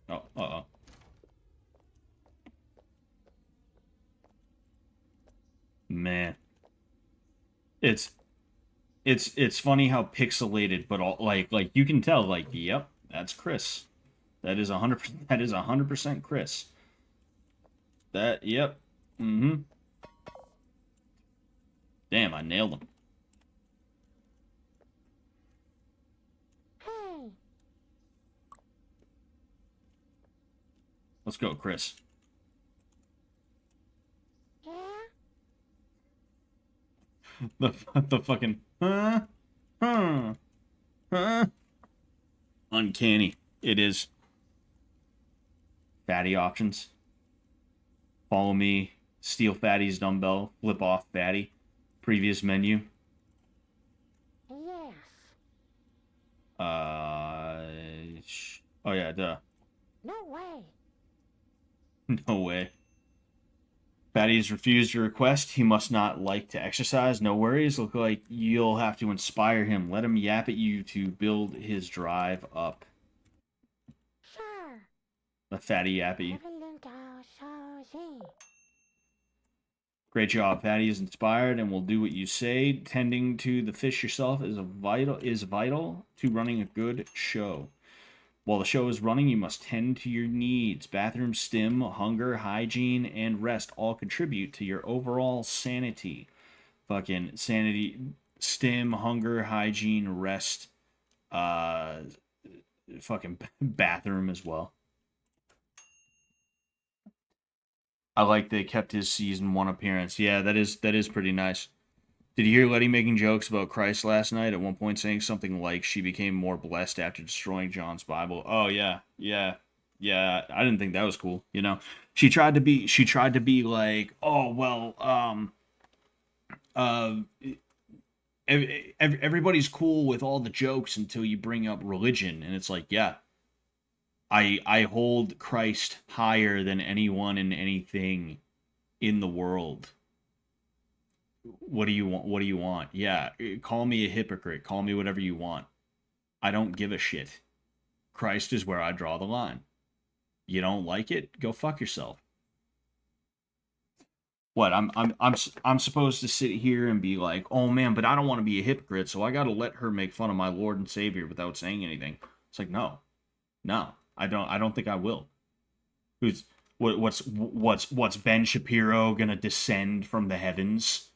Oh, uh-oh. Man. It's funny how pixelated, but all like you can tell, like, yep, that's Chris. That is 100% Chris. Yep. Mm-hmm. Damn, I nailed him. Hey. Let's go, Chris. The fucking uncanny. It is. Fatty options. Follow me. Steal Fatty's dumbbell. Flip off Fatty. Previous menu. Yes. Oh yeah, duh. No way. No way. Fatty has refused your request. He must not like to exercise. No worries. Look like you'll have to inspire him. Let him yap at you to build his drive up. Sure. Let Fatty yap at you. Great job. Fatty is inspired and will do what you say. Tending to the fish yourself is vital to running a good show. While the show is running, you must tend to your needs. Bathroom, stim, hunger, hygiene, and rest all contribute to your overall sanity. Fucking sanity, stim, hunger, hygiene, rest, fucking bathroom as well. I like they kept his season 1 appearance. Yeah, that is pretty nice. Did you hear Letty making jokes about Christ last night? At one point, saying something like she became more blessed after destroying John's Bible. Oh yeah, yeah, yeah. I didn't think that was cool. You know, she tried to be like, oh well, uh, everybody's cool with all the jokes until you bring up religion, and it's like, yeah, I hold Christ higher than anyone and anything in the world. What do you want? What do you want? Yeah, call me a hypocrite. Call me whatever you want. I don't give a shit. Christ is where I draw the line. You don't like it? Go fuck yourself. What? I'm supposed to sit here and be like, "Oh man, but I don't want to be a hypocrite, so I got to let her make fun of my Lord and Savior without saying anything." It's like, "No. No. I don't think I will." What's Ben Shapiro going to descend from the heavens?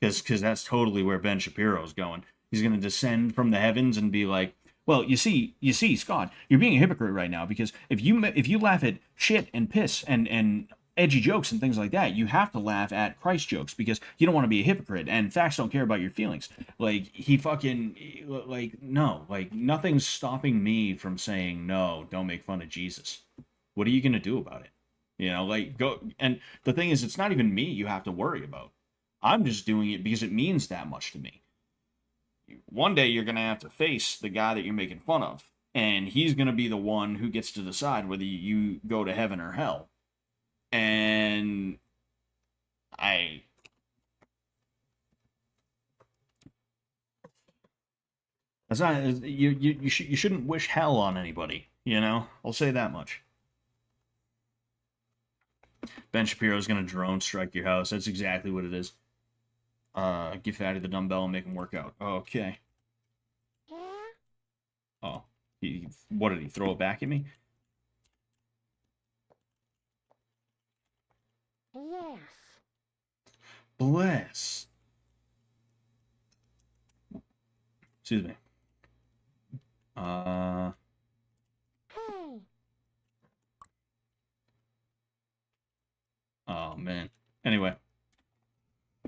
Because that's totally where Ben Shapiro's going. He's going to descend from the heavens and be like, well, you see, Scott, you're being a hypocrite right now, because if you laugh at shit and piss and edgy jokes and things like that, you have to laugh at Christ jokes because you don't want to be a hypocrite, and facts don't care about your feelings. Like, he fucking, like, no, like, nothing's stopping me from saying, no, don't make fun of Jesus. What are you going to do about it? You know, like, go, and the thing is, it's not even me you have to worry about. I'm just doing it because it means that much to me. One day you're going to have to face the guy that you're making fun of, and he's going to be the one who gets to decide whether you go to heaven or hell. And that's not, you shouldn't wish hell on anybody, you know? I'll say that much. Ben Shapiro's going to drone strike your house. That's exactly what it is. Give Fatty the dumbbell and make him work out. Okay. Yeah? Oh. What did he throw it back at me? Yes. Bless. Excuse me. Hey. Oh, man. Anyway.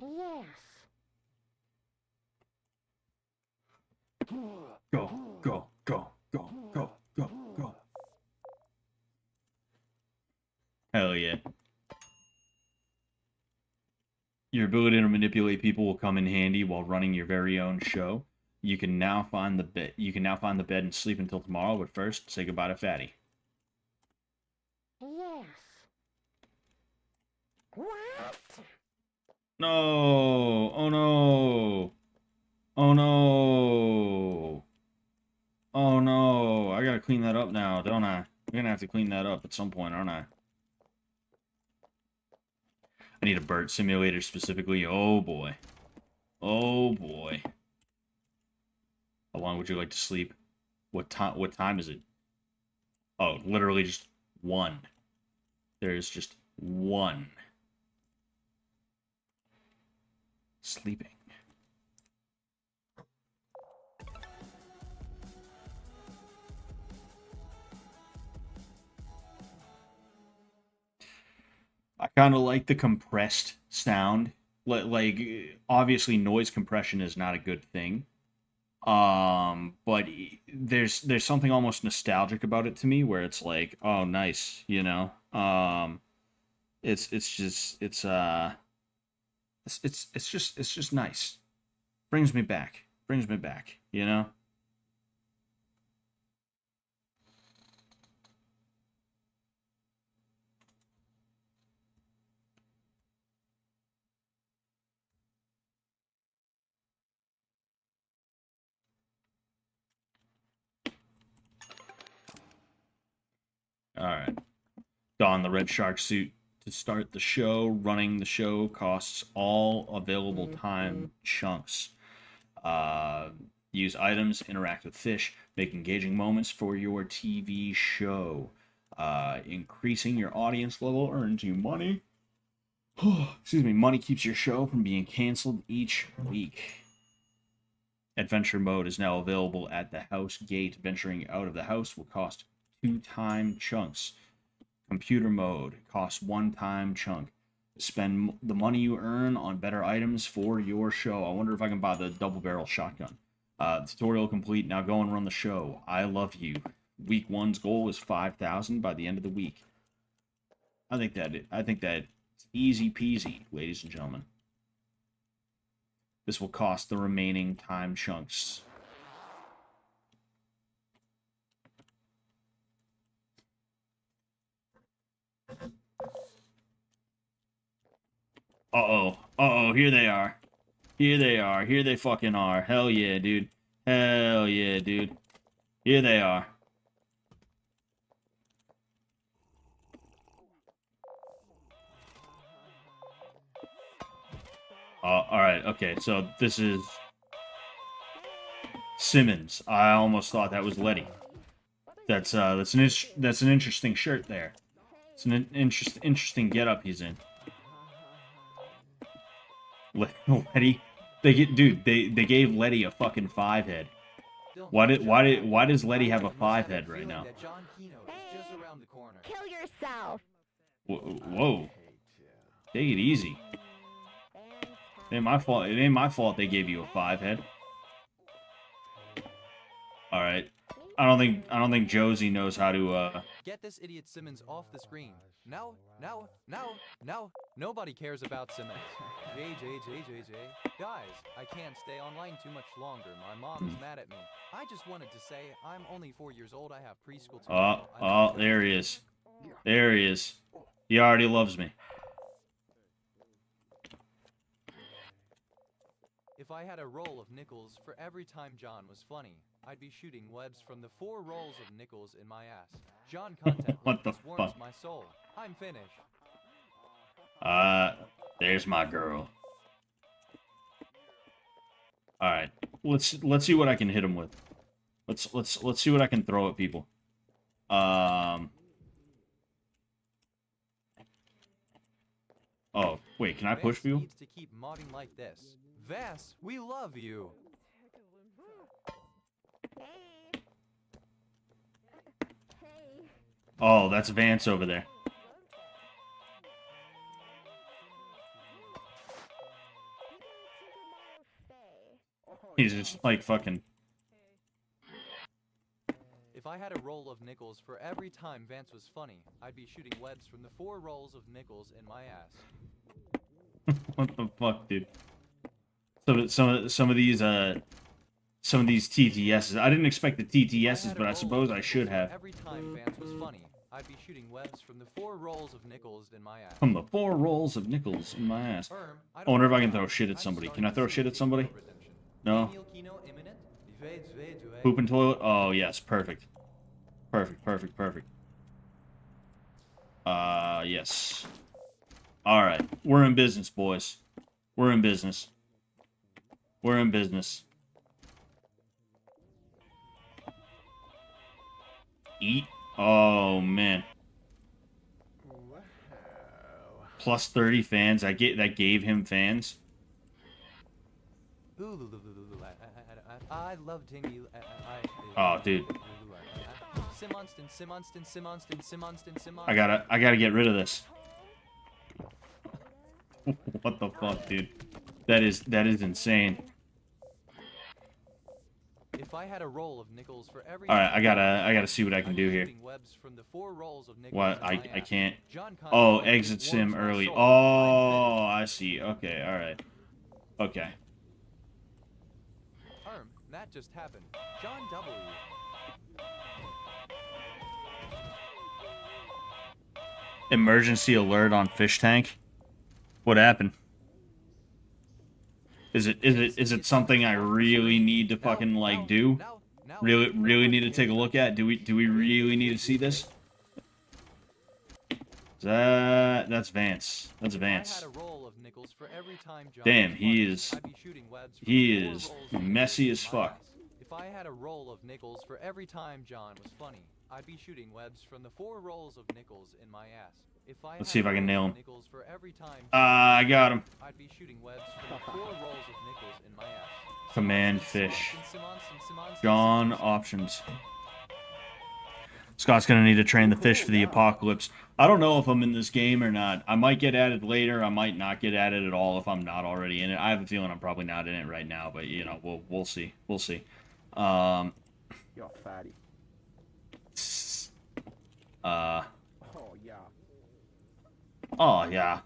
Yes. Go, go, go, go, go, go, go. Hell yeah. Your ability to manipulate people will come in handy while running your very own show. You can now find the bed. You can now find the bed and sleep until tomorrow. But first, say goodbye to Fatty. Yes. What? No! Oh no! Oh no! Oh no! I gotta clean that up now, don't I? I'm gonna have to clean that up at some point, aren't I? I need a BERT simulator specifically. Oh boy. Oh boy. How long would you like to sleep? What time is it? Oh, literally just one. There's just one. Sleeping. I kind of like the compressed sound. Like, obviously, noise compression is not a good thing. But there's something almost nostalgic about it to me, where it's like, oh, nice, you know. It's just nice. Brings me back, you know. All right. Don the red shark suit to start the show. Running the show costs all available time chunks. Use items, interact with fish, make engaging moments for your TV show. Increasing your audience level earns you money. Excuse me. Money keeps your show from being canceled each week. Adventure mode is now available at the house gate. Venturing out of the house will cost 2 time chunks. Computer mode costs 1 time chunk. Spend the money you earn on better items for your show. I wonder if I can buy the double barrel shotgun. Tutorial complete. Now go and run the show. I love you. Week 1's goal is 5,000 by the end of the week. I think that easy peasy, ladies and gentlemen. This will cost the remaining time chunks. Uh-oh, here they are. Here they are. Here they fucking are. Hell yeah, dude. Hell yeah, dude. Here they are. Alright, okay, so this is Simmons. I almost thought that was Letty. That's an interesting shirt there. It's an interesting getup he's in. Letty, they gave Letty a fucking 5-head. Why does Letty have a 5-head right now? Kill yourself. Whoa. Take it easy. It ain't my fault. It ain't my fault they gave you a 5-head. All right. I don't think Josie knows how to Get this idiot Simmons off the screen. No. Nobody cares about Simmons. JJ. Guys, I can't stay online too much longer. My mom is mad at me. I just wanted to say I'm only 4 years old. I have preschool tomorrow. There he is. There he is. He already loves me. If I had a roll of nickels for every time John was funny, I'd be shooting webs from the 4 rolls of nickels in my ass. John content What the warms fuck? my soul. I'm finished. There's my girl. All right, let's see what I can hit him with. Let's see what I can throw at people. Oh wait, can I push Vance you? needs to keep modding like this. Vass, we love you. Oh, that's Vance over there. He's just like fucking. If I had a roll of nickels for every time Vance was funny, I'd be shooting webs from the 4 rolls of nickels in my ass. What the fuck, dude? Some of these TTSs. I didn't expect the TTSs, but I suppose I should have. Every time Vance was funny, I'd be shooting webs from the 4 rolls of nickels in my ass. From the 4 rolls of nickels in my ass. I wonder if I can throw shit at somebody. Can I throw shit at somebody? No. Poop and toilet? Oh, yes. Perfect. Perfect. Yes. Alright. We're in business, boys. We're in business. Eat? Oh, man. Plus 30 fans. That gave him fans. I love Tingy. Oh, dude. Simonston. I gotta get rid of this. What the fuck, dude? That is insane. If I had a roll of nickels for every. All right, I gotta see what I can do here. What? I can't. Oh, exit sim early. Oh, I see. Okay, all right. Okay. That just happened. John W. Emergency alert on Fishtank. What happened? Is it something I really need to fucking like do? Really need to take a look at? Do we really need to see this? That's Vance. That's Vance. Damn, he is messy as fuck. If I had a roll of nickels for every time John was funny, I'd be shooting webs from the 4 rolls of nickels in my ass. Let's see if I can nail him. I got him. I'd be shooting webs from the 4 rolls of nickels in my ass. Command fish. John options. Scott's gonna need to train the fish for the apocalypse. I don't know if I'm in this game or not. I might get added later. I might not get added at all if I'm not already in it. I have a feeling I'm probably not in it right now, but you know, we'll see. We'll see. Yo, fatty. Uh. Oh yeah. Oh yeah.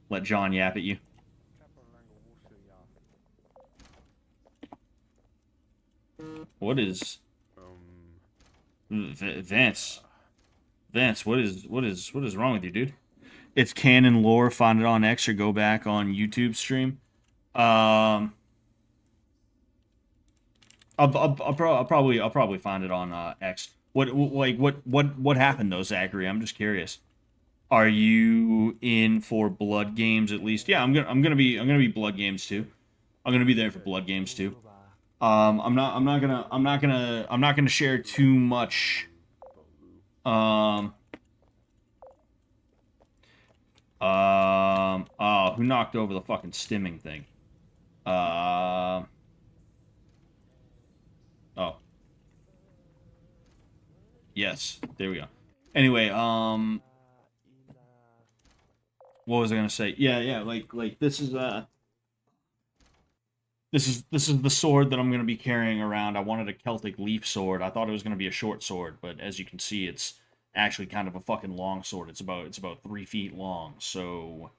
Let John yap at you. What is Vance? Vance, what is wrong with you, dude? It's canon lore. Find it on X or go back on YouTube stream. I'll probably find it on X. What happened though, Zachary? I'm just curious. Are you in for blood games at least? Yeah, I'm gonna be blood games too. I'm gonna be there for blood games too. I'm not gonna share too much. Oh, who knocked over the fucking stimming thing? Oh. Yes, there we go. Anyway, what was I gonna say? Yeah, like this is the sword that I'm gonna be carrying around. I wanted a Celtic leaf sword. I thought it was gonna be a short sword, but as you can see, it's actually kind of a fucking long sword. It's about 3 feet long. So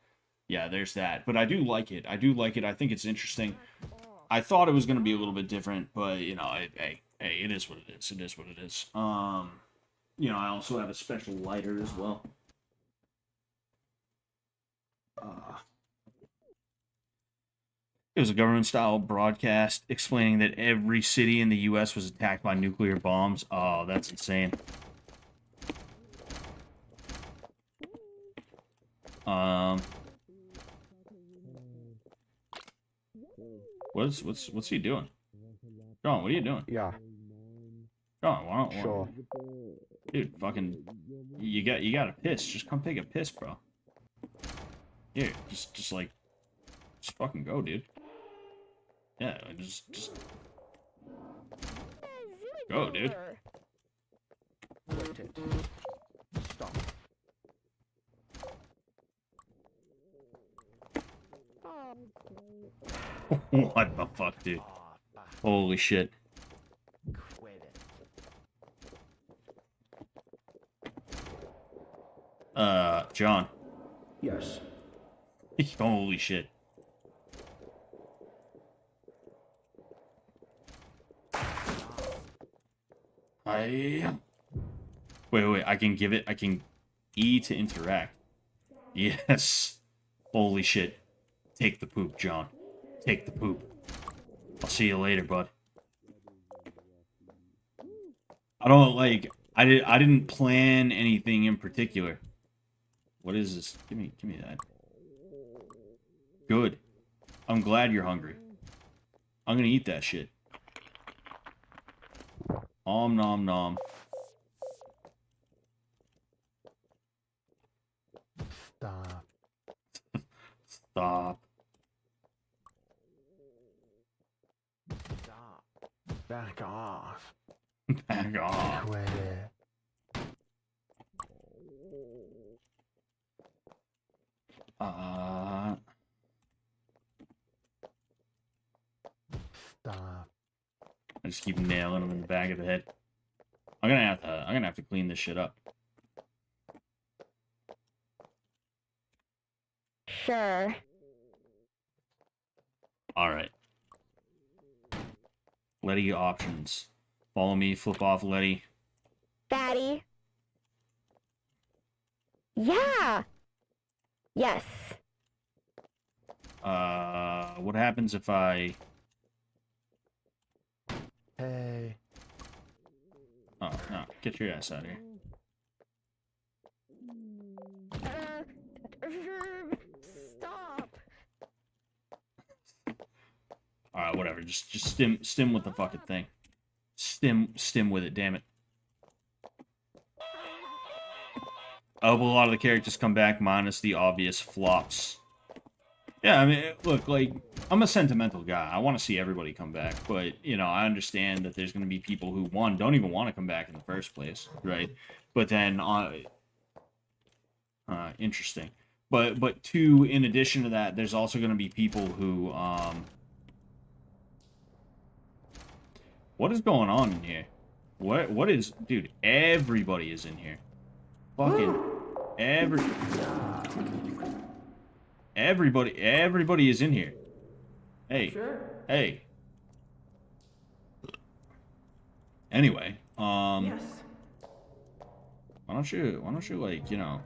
yeah, there's that. But I do like it. I think it's interesting. I thought it was gonna be a little bit different, but you know, hey, it is what it is. It is what it is. You know, I also have a special lighter as well. It was a government-style broadcast explaining that every city in the U.S. was attacked by nuclear bombs. Oh, that's insane. What's he doing? John, what are you doing? Yeah. John, why don't Sure. Dude, fucking, you gotta piss. Just come take a piss, bro. Yeah, just fucking go, dude. Yeah, just go, dude. Stop. What the fuck, dude? Holy shit. John. Yes. Holy shit. Wait, I can E to interact. Yes. Holy shit. Take the poop, John. Take the poop. I'll see you later, bud. I don't I didn't plan anything in particular. What is this? Give me that. Good. I'm glad you're hungry. I'm gonna eat that shit. Om nom nom. Stop. Stop. Stop. Back off. Back off. Quit it. Stop. I just keep nailing him in the back of the head. I'm gonna have to clean this shit up. Sure. Alright. Letty options. Follow me, flip off Letty. Daddy. Yeah. Yes. What happens if I... Hey. Oh, no. Get your ass out of here. Stop. Alright, whatever. Just stim with the fucking thing. Stim with it, damn it. I hope a lot of the characters come back, minus the obvious flops. Yeah, I mean, look, like, I'm a sentimental guy. I want to see everybody come back, but, you know, I understand that there's going to be people who, one, don't even want to come back in the first place, right? But then, interesting. But two, in addition to that, there's also going to be people who, what is going on in here? What is, dude, everybody is in here. Fucking, everybody is in here. Hey, Sure. hey. Anyway, Yes. why don't you, like, you know,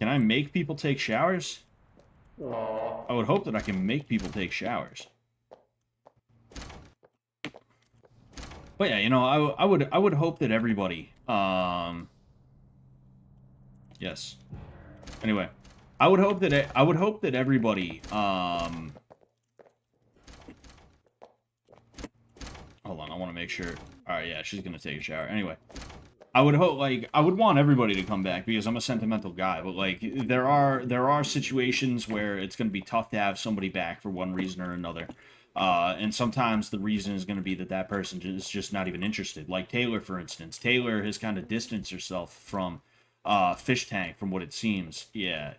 can I make people take showers? I would hope that I can make people take showers. But yeah, you know, I would hope that everybody, yes. Anyway, I would hope that everybody, hold on, I want to make sure. All right, yeah, she's gonna take a shower. Anyway, I would hope, like, I would want everybody to come back because I'm a sentimental guy. But like, there are situations where it's gonna be tough to have somebody back for one reason or another. And sometimes the reason is going to be that that person is just not even interested. Like Taylor, for instance. Taylor has kind of distanced herself from Fishtank, from what it seems. Yeah.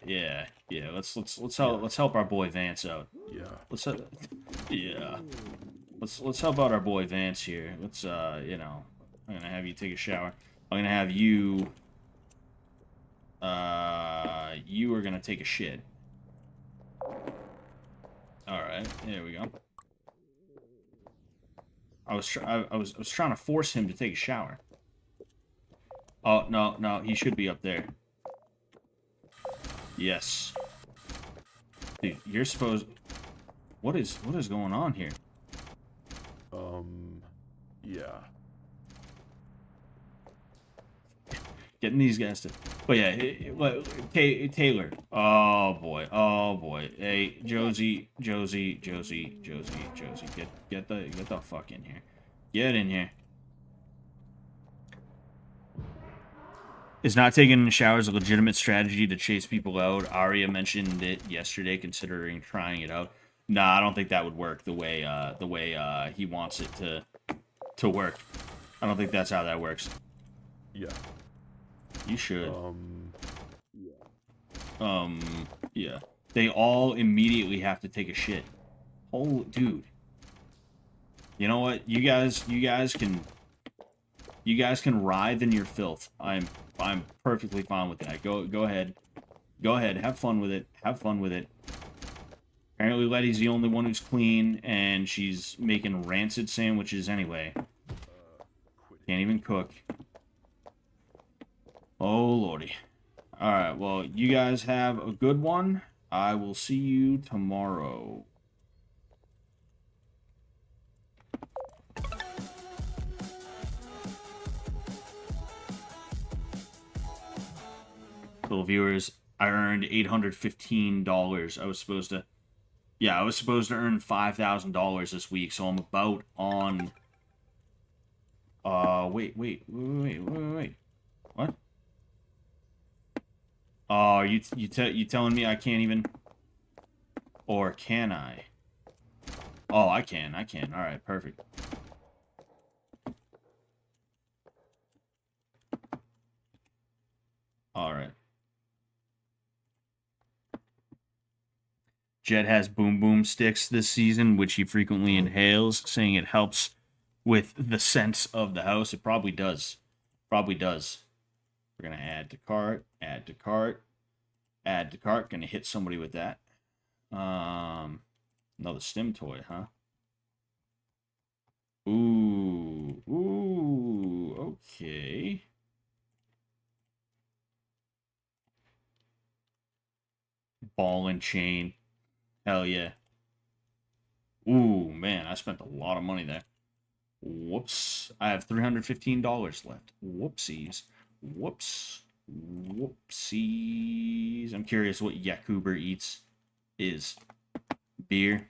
Let's help our boy Vance out. Yeah. Let's help out our boy Vance here. Let's you know, I'm gonna have you take a shower. I'm gonna have you. You are gonna take a shit. All right, there we go. I was trying to force him to take a shower. Oh, no, he should be up there. Yes. Dude, you're supposed... What is going on here? Yeah. Getting these guys to... But yeah, Taylor. Oh boy. Hey, Josie. Get the fuck in here. Get in here. Is not taking showers a legitimate strategy to chase people out? Arya mentioned it yesterday, considering trying it out. Nah, I don't think that would work the way he wants it to work. I don't think that's how that works. Yeah. You should. Yeah. They all immediately have to take a shit. Oh, dude. You know what? You guys can writhe in your filth. I'm perfectly fine with that. Go ahead. Go ahead. Have fun with it. Apparently Letty's the only one who's clean, and she's making rancid sandwiches anyway. Can't even cook. Oh, lordy. Alright, well, you guys have a good one. I will see you tomorrow. Little viewers, I earned $815. I was supposed to earn $5,000 this week, so I'm about on... Wait. What? Oh, you telling me I can't even... Or can I? Oh, I can. Alright, perfect. Alright. Jed has boom boom sticks this season, which he frequently inhales, saying it helps with the sense of the house. It probably does. We're going to add to cart. Going to hit somebody with that. Another stim toy, huh? Ooh, okay. Ball and chain. Hell yeah. Ooh, man, I spent a lot of money there. Whoops. I have $315 left. Whoopsies. Whoopsies. I'm curious what Yakuber eats. Is beer?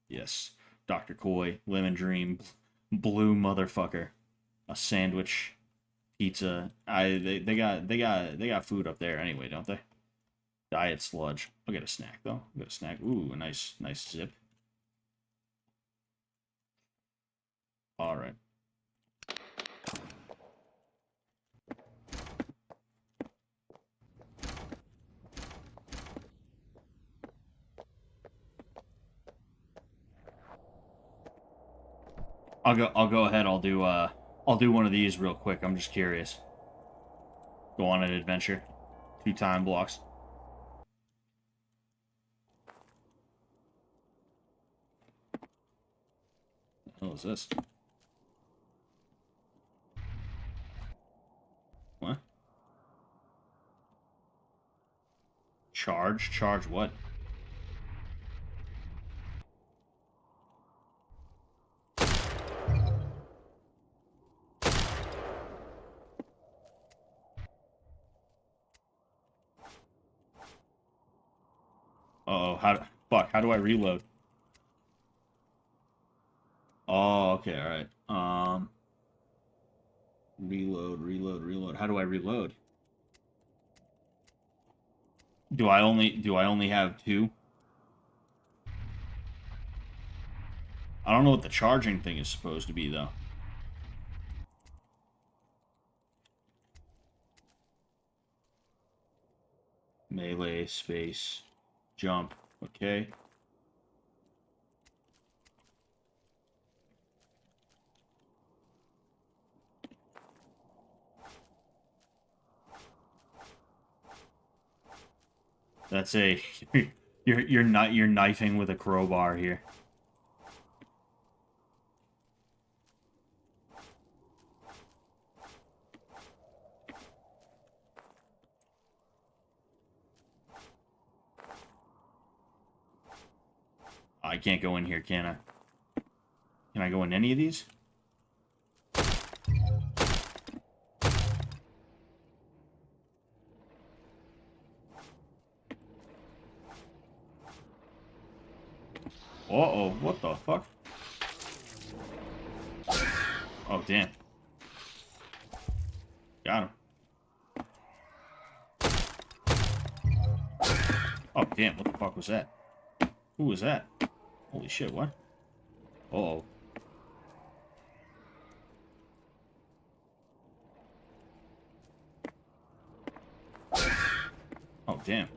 Yes. Dr. Koi, Lemon Dream, Blue Motherfucker, a sandwich, pizza. They got food up there anyway, don't they? Diet sludge. I'll get a snack though. I'll get a snack. Ooh, a nice zip. All right. I'll go ahead. I'll do one of these real quick. I'm just curious. Go on an adventure. 2 time blocks. What the hell is this? What? Charge? Charge what? Uh-oh, how do I reload? Oh, okay, alright. Reload. How do I reload? Do I only have 2? I don't know what the charging thing is supposed to be though. Melee, space, jump. Okay. That's a you're not you're knifing with a crowbar here. I can't go in here, can I? Can I go in any of these? Uh-oh, what the fuck? Oh, damn. Got him. Oh, damn, what the fuck was that? Who was that? Holy shit, what? Uh-oh. Oh, damn.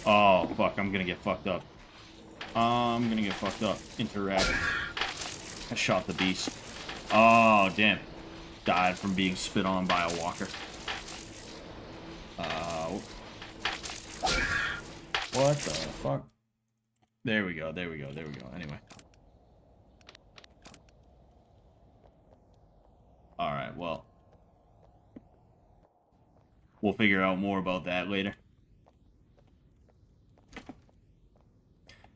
Oh, fuck, I'm gonna get fucked up. I'm gonna get fucked up. Interact. I shot the beast. Oh, damn. Died from being spit on by a walker. What the fuck? There we go. Anyway. Alright, well. We'll figure out more about that later.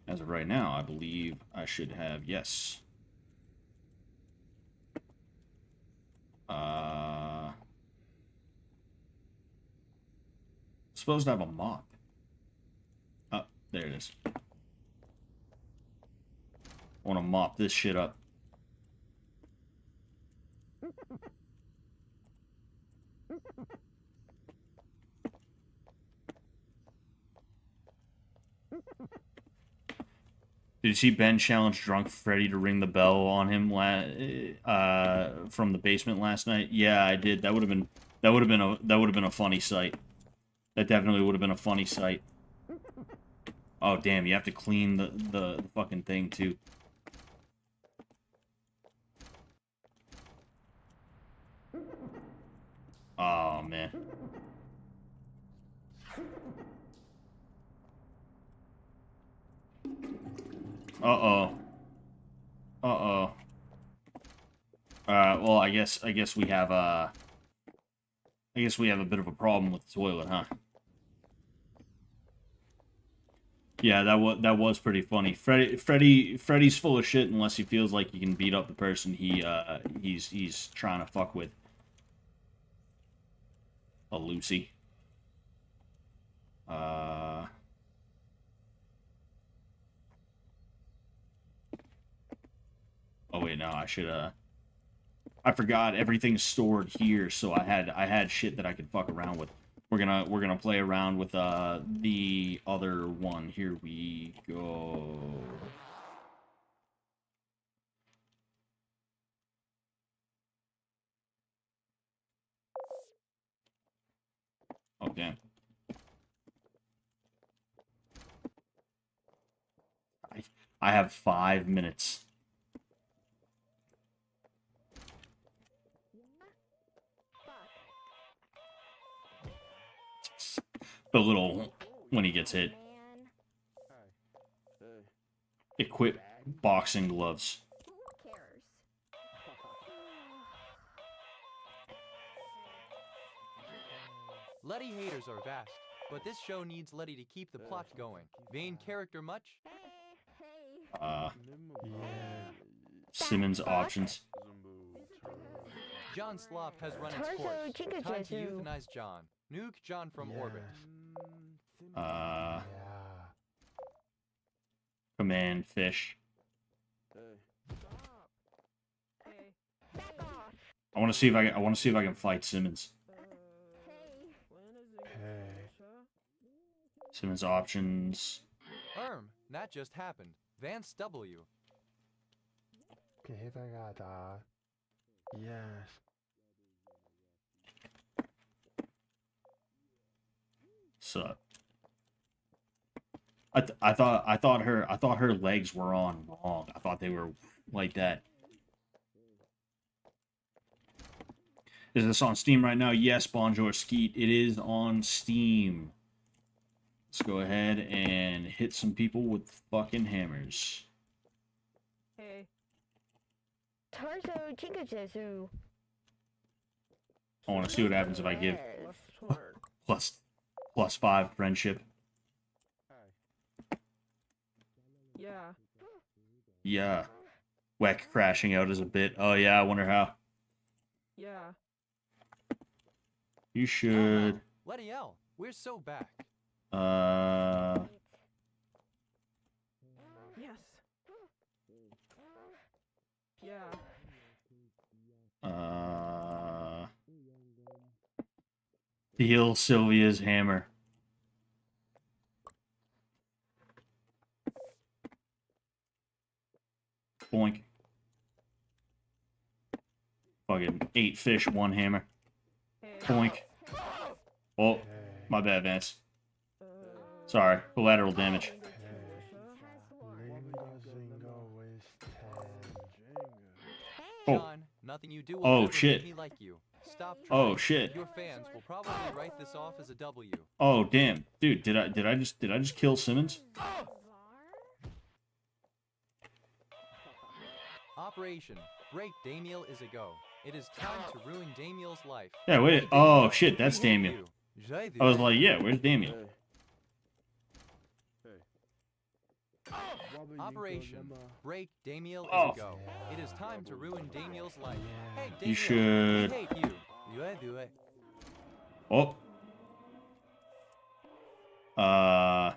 As of right now, I believe I should have, yes. Supposed to have a mop. Oh, there it is. I want to mop this shit up. Did you see Ben challenge drunk Freddy to ring the bell on him from the basement last night? Yeah, I did. That would have been a funny sight. That definitely would have been a funny sight. Oh damn, you have to clean the fucking thing too. Oh man. Uh-oh. Uh-oh. Well, I guess we have a bit of a problem with the toilet, huh? Yeah, that was pretty funny. Freddy's full of shit unless he feels like he can beat up the person he's trying to fuck with. A Lucy. Oh wait, no, I should I forgot everything's stored here, so I had shit that I could fuck around with. We're gonna play around with the other one. Here we go. Oh damn. I have 5 minutes. The little when he gets hit. Equip boxing gloves. Letty haters are vast, but this show needs Letty to keep the plot going. Vain character much? Simmons options. John Slop has run its course. Time to euthanize John. Nuke John from orbit. Command fish. I want to see if I can fight Simmons. Simmons options. That just happened. Vance W. Yes. So I thought her legs were on wrong. I thought they were like that. Is this on Steam right now? Yes, Bonjour Skeet. It is on Steam. Let's go ahead and hit some people with fucking hammers. Hey. Tarso Chikajesu. I want to see what happens if I give plus 5 friendship. Yeah. Yeah. Whack crashing out is a bit. Oh yeah, I wonder how. Yeah. You should. Letty L, we're so back. Yes. Yeah. Steal Sylvia's hammer. Boink. Fucking 8 fish, 1 hammer. Boink. Oh, my bad, Vance. Sorry, collateral damage. John, nothing you do will Oh ever shit. make me like you. Stop Oh trying. shit. Your fans will probably write this off as a W. Oh damn, dude, did I just kill Simmons? Operation Break Damiel is a go. It is time to ruin Damiel's life. Yeah, wait. Hey, Oh Damiel, shit, that's we hate Damien. you. I was like, yeah, where's Damien? Operation Break Damiel is Oh. a go. It is time to ruin Damiel's life. Hey, Damiel, You should. we hate you. Do it. Oh. I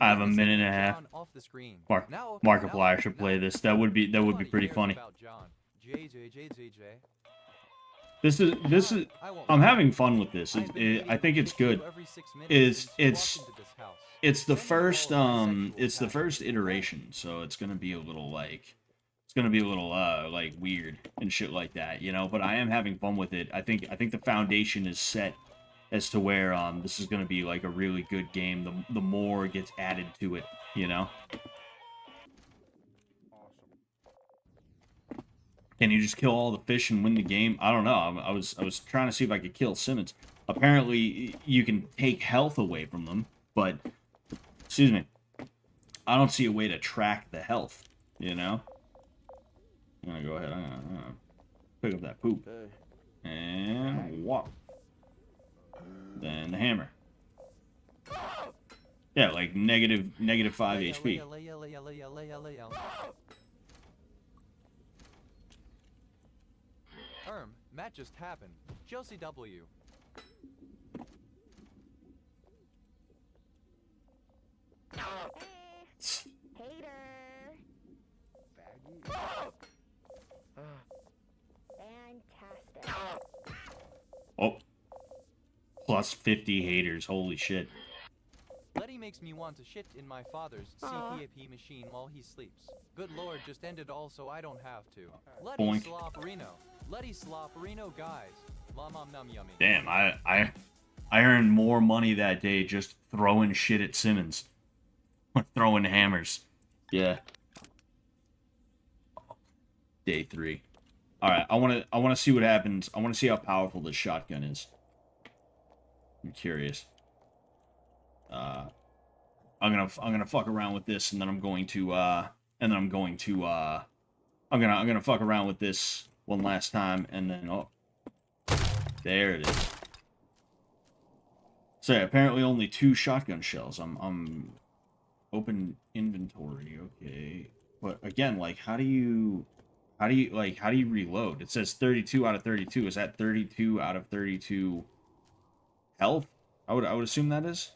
have a minute and a half. Off the screen. Markiplier should play this. That would be pretty funny. This is I'm having fun with this. I think it's good. It's the first iteration, so it's gonna be a little like like weird and shit like that, you know. But I am having fun with it. I think the foundation is set as to where this is gonna be like a really good game. The more gets added to it, you know. Can you just kill all the fish and win the game? I don't know. I was trying to see if I could kill Simmons. Apparently, you can take health away from them, but excuse me, I don't see a way to track the health. You know. I'm gonna go ahead. I'm gonna pick up that poop and walk. Then the hammer. Yeah, like negative 5 HP. That just happened. Chelsea W. plus 50 haters. Holy shit. Letty makes me want to shit in my father's CPAP machine while he sleeps. Good lord, just end it all so I don't have to. Letty Boink. Slopperino. Letty Slopperino, guys. Lom num yummy. Damn, I earned more money that day just throwing shit at Simmons. Throwing hammers. Yeah. Day 3. Alright, I wanna see what happens. I wanna see how powerful this shotgun is. I'm curious. I'm gonna fuck around with this, and then I'm gonna fuck around with this one last time, and then oh, there it is. So yeah, apparently only 2 shotgun shells. I'm open inventory. Okay, but again, like, how do you reload? It says 32 out of 32. Is that 32 out of 32 health? I would assume that is.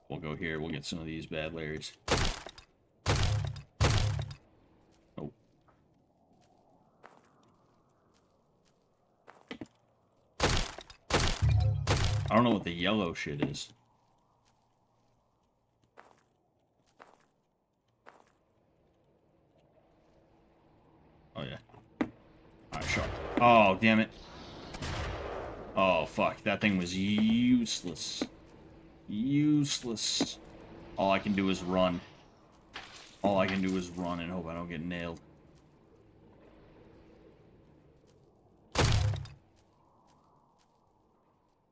We'll go here. We'll get some of these bad Larrys. Oh. I don't know what the yellow shit is. Oh, yeah. Alright, sharp. Oh, damn it. Oh, fuck. That thing was useless. Useless. All I can do is run. All I can do is run and hope I don't get nailed.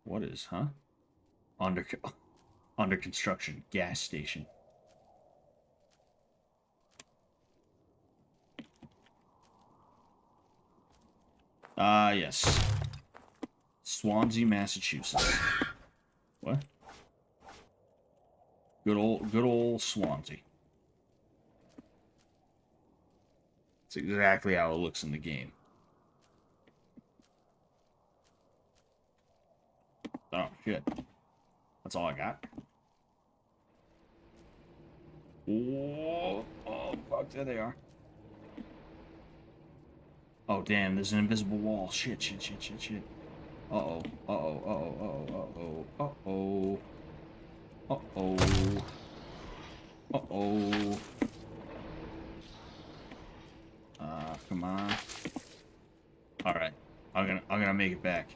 What is, huh? Under construction. Gas station. Yes. Swansea, Massachusetts. What? Good old Swansea. It's exactly how it looks in the game. Oh, shit. That's all I got. Oh, fuck, there they are. Oh, damn, there's an invisible wall. Shit. Uh-oh. Come on. Alright. I'm gonna make it back.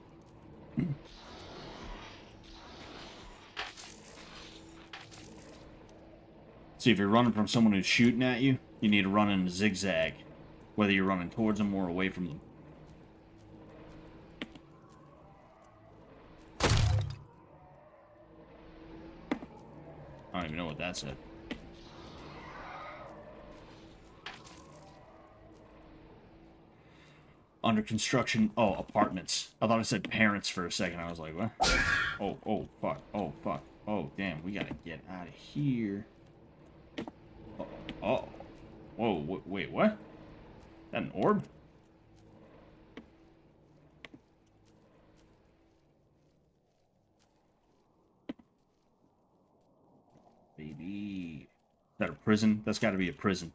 See, if you're running from someone who's shooting at you, you need to run in a zigzag. Whether you're running towards them or away from them. I don't even know what that said. Under construction. Oh, apartments. I thought it said parents for a second. I was like, what? Oh, fuck. Oh, fuck. Oh, damn. We gotta get out of here. Oh. Whoa, wait, what? Is that an orb? Baby. Is that a prison? That's gotta be a prison.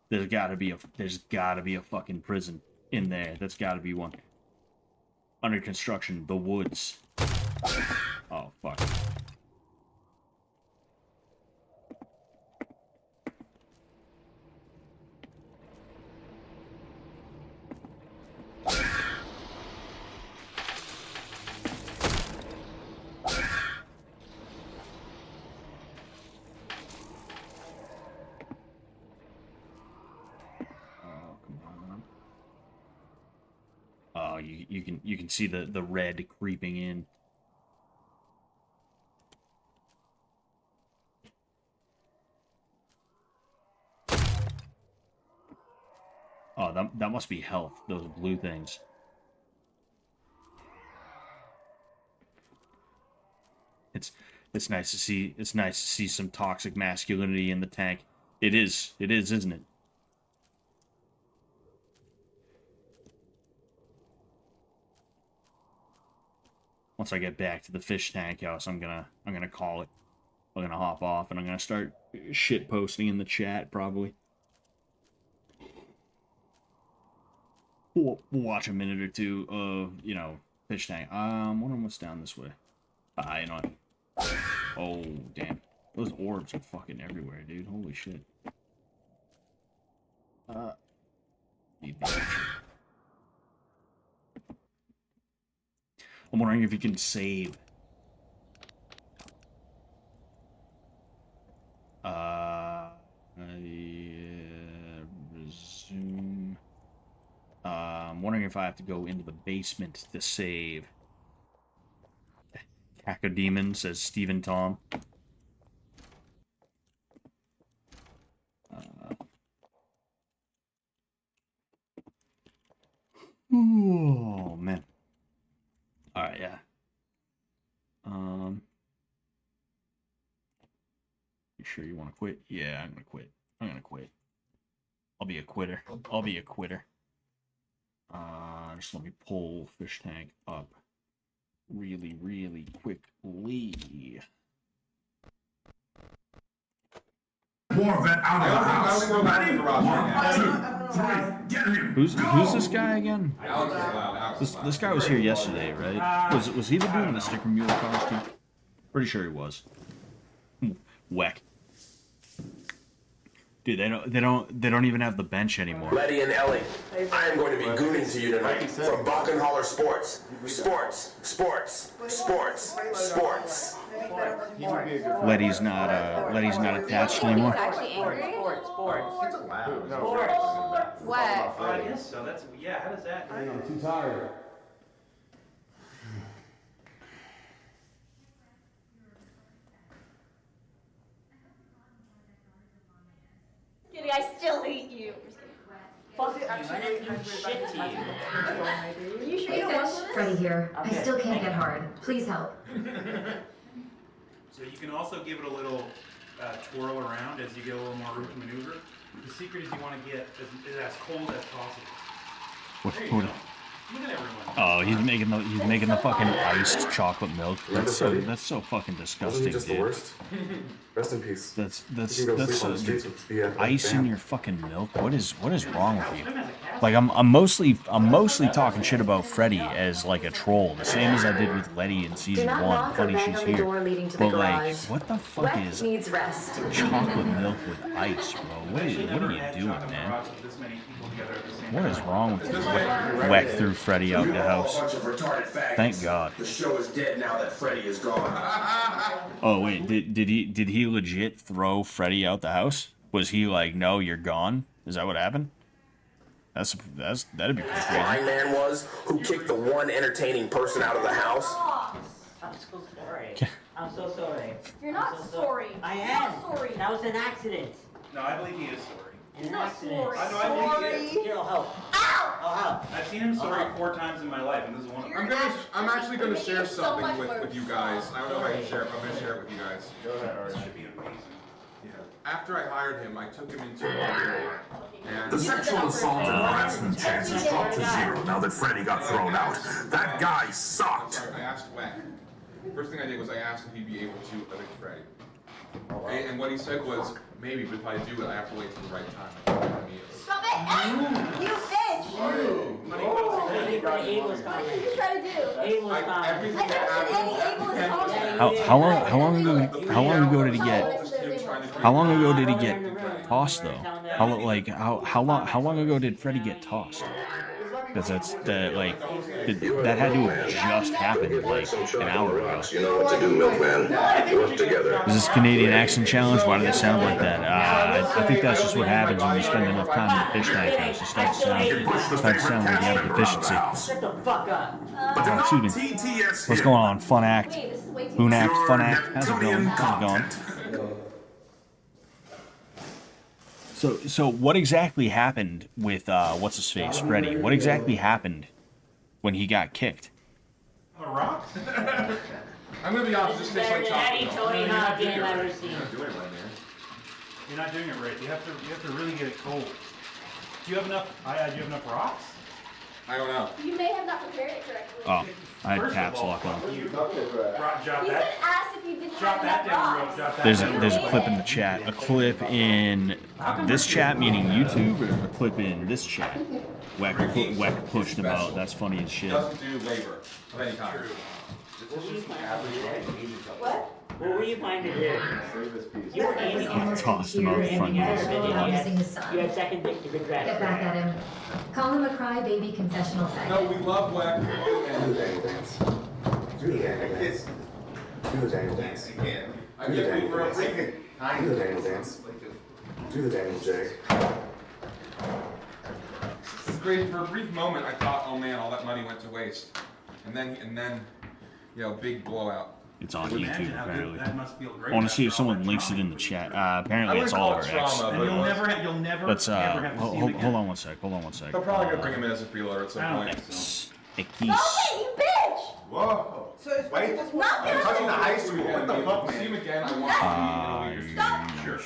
There's gotta be a fucking prison in there. That's gotta be one. Under construction, the woods. Oh, fuck. Oh, you can see the red creeping in. Oh, that must be health, those blue things. It's nice to see some toxic masculinity in the tank. It is, isn't it? Once I get back to the fish tank house, I'm gonna call it. I'm gonna hop off and I'm gonna start shit posting in the chat probably. We'll watch a minute or two of, you know, Fishtank. Wondering what's down this way. You know what? Oh, damn. Those orbs are fucking everywhere, dude. Holy shit. Eviction. I'm wondering if you can save. Resume. I'm wondering if I have to go into the basement to save. Cacodemon, says Stephen Tom. Oh, man. Alright, yeah. You sure you want to quit? Yeah, I'm gonna quit. I'm gonna quit. I'll be a quitter. I'll be a quitter. Just let me pull Fishtank up really, really quickly. Warvet out of the house. Ready? 1, 2, 3, get him. Who's this guy again? This guy was here yesterday, right? Was he the dude in the sticker mule costume? Pretty sure he was. Whack. Dude, they don't even have the bench anymore. Letty and Ellie, I am going to be gooning to you tonight from Balkenholler Sports. Sports. Letty's not attached anymore. What? So that's, yeah, how does that? I'm too tired. Kitty, I still hate you. Fuck you, I didn't do shit to you. You sure you don't want this? Freddy here. I still can't get hard. Please help. So you can also give it a little twirl around as you get a little more room to maneuver. The secret is you want to get as cold as possible. There you go. Look at everyone. Oh, he's making the fucking iced chocolate milk. That's so fucking disgusting, just dude. the worst? Rest in peace. That's the ice in your fucking milk. What is wrong with you? Like I'm mostly talking shit about Freddy as like a troll, the same as I did with Letty in season 1. Funny she's here, but like, what the fuck is chocolate milk with ice, bro? What are you doing, man? What is wrong with you? Whack through Freddy out the house. Thank God. The show is dead now that Freddy is gone. Oh wait, did he legit throw Freddy out the house? Was he like, no, you're gone? Is that what happened? That'd be pretty crazy. My man was who kicked the one entertaining person out of the house. I'm so sorry. I'm so sorry. You're not sorry. I You're am. not sorry. That was an accident. No, I believe he is sorry. He's not sorry. I know, I believe he is. Here, I'll help. Ow! I'll help. I've seen him sorry 4 times in my life, and this is one of them. I'm actually gonna share so something much with worse. you guys. I don't know if I can share it, but I'm gonna share it with you guys. Go ahead, this should be amazing. After I hired him, I took him into a and The sexual assault and harassment chances dropped to 0 now that Freddy got thrown out. That guy sucked. I asked Wack. First thing I did was I asked if he'd be able to evict Freddy. And what he said was, maybe, but if I do it, I have to wait for the right time. Stop it! You bitch! What did you try to do? Everything I never said any ableist comment. How long ago did he get tossed though? How long ago did Freddy get tossed? Because that had to have just happened like an hour ago. You know what to do, milkman. Work together. Is this Canadian accent challenge? Why do they sound like that? I think that's just what happens when you spend enough time in the Fishtank house. You start to sound like you have deficiency. Shut the fuck up. Oh, excuse me. What's going on? Fun act. Boon act, fun act. How's it going? How's it going? So what exactly happened with what's his face, Freddy? What exactly happened when he got kicked? A rock? I'm gonna be honest, this tastes like chocolate. Tony not getting my receipt. You're not doing it right. You have to really get it cold. Do you have enough? Do you have enough rocks? I don't know. You may have not prepared it correctly. Oh, I had caps lock on. You He's gonna ask if you didn't Drop have that enough down, rocks. bro. Drop that There's down. a clip in the chat. A clip in this chat, meaning YouTube, or a clip in this chat. Weck pushed him out. That's funny as shit. Doesn't do labor of any kind. What? What were you planning to do? You were aiming at her. Tossed him out in front of Without you. missing his son. You had second degree grad. Get back at him. Call him a crybaby confessional faggot. No, we love Weck. Do the Daniel dance. Do the Daniel dance. Do the Daniel dance. I get you for a brief. Do the Daniel dance. Do the Daniel J. It's great. For a brief moment, I thought, oh man, all that money went to waste. And then, you know, big blowout. It's on Imagine YouTube, how good apparently. that must feel great. I want to see if after all someone that links it trauma. in the chat. Apparently, it's all of our ex. Trauma, And but you'll it never, was- Let's ever have to see him hold again. on one sec. Hold on one sec. They're probably gonna bring him in as a feeler at some I don't point. think so. Stop it, you bitch! Whoa. So it's Wait. just Not I'm touching the high school. What the fuck, See him man? again, I want to be Stop! Sure.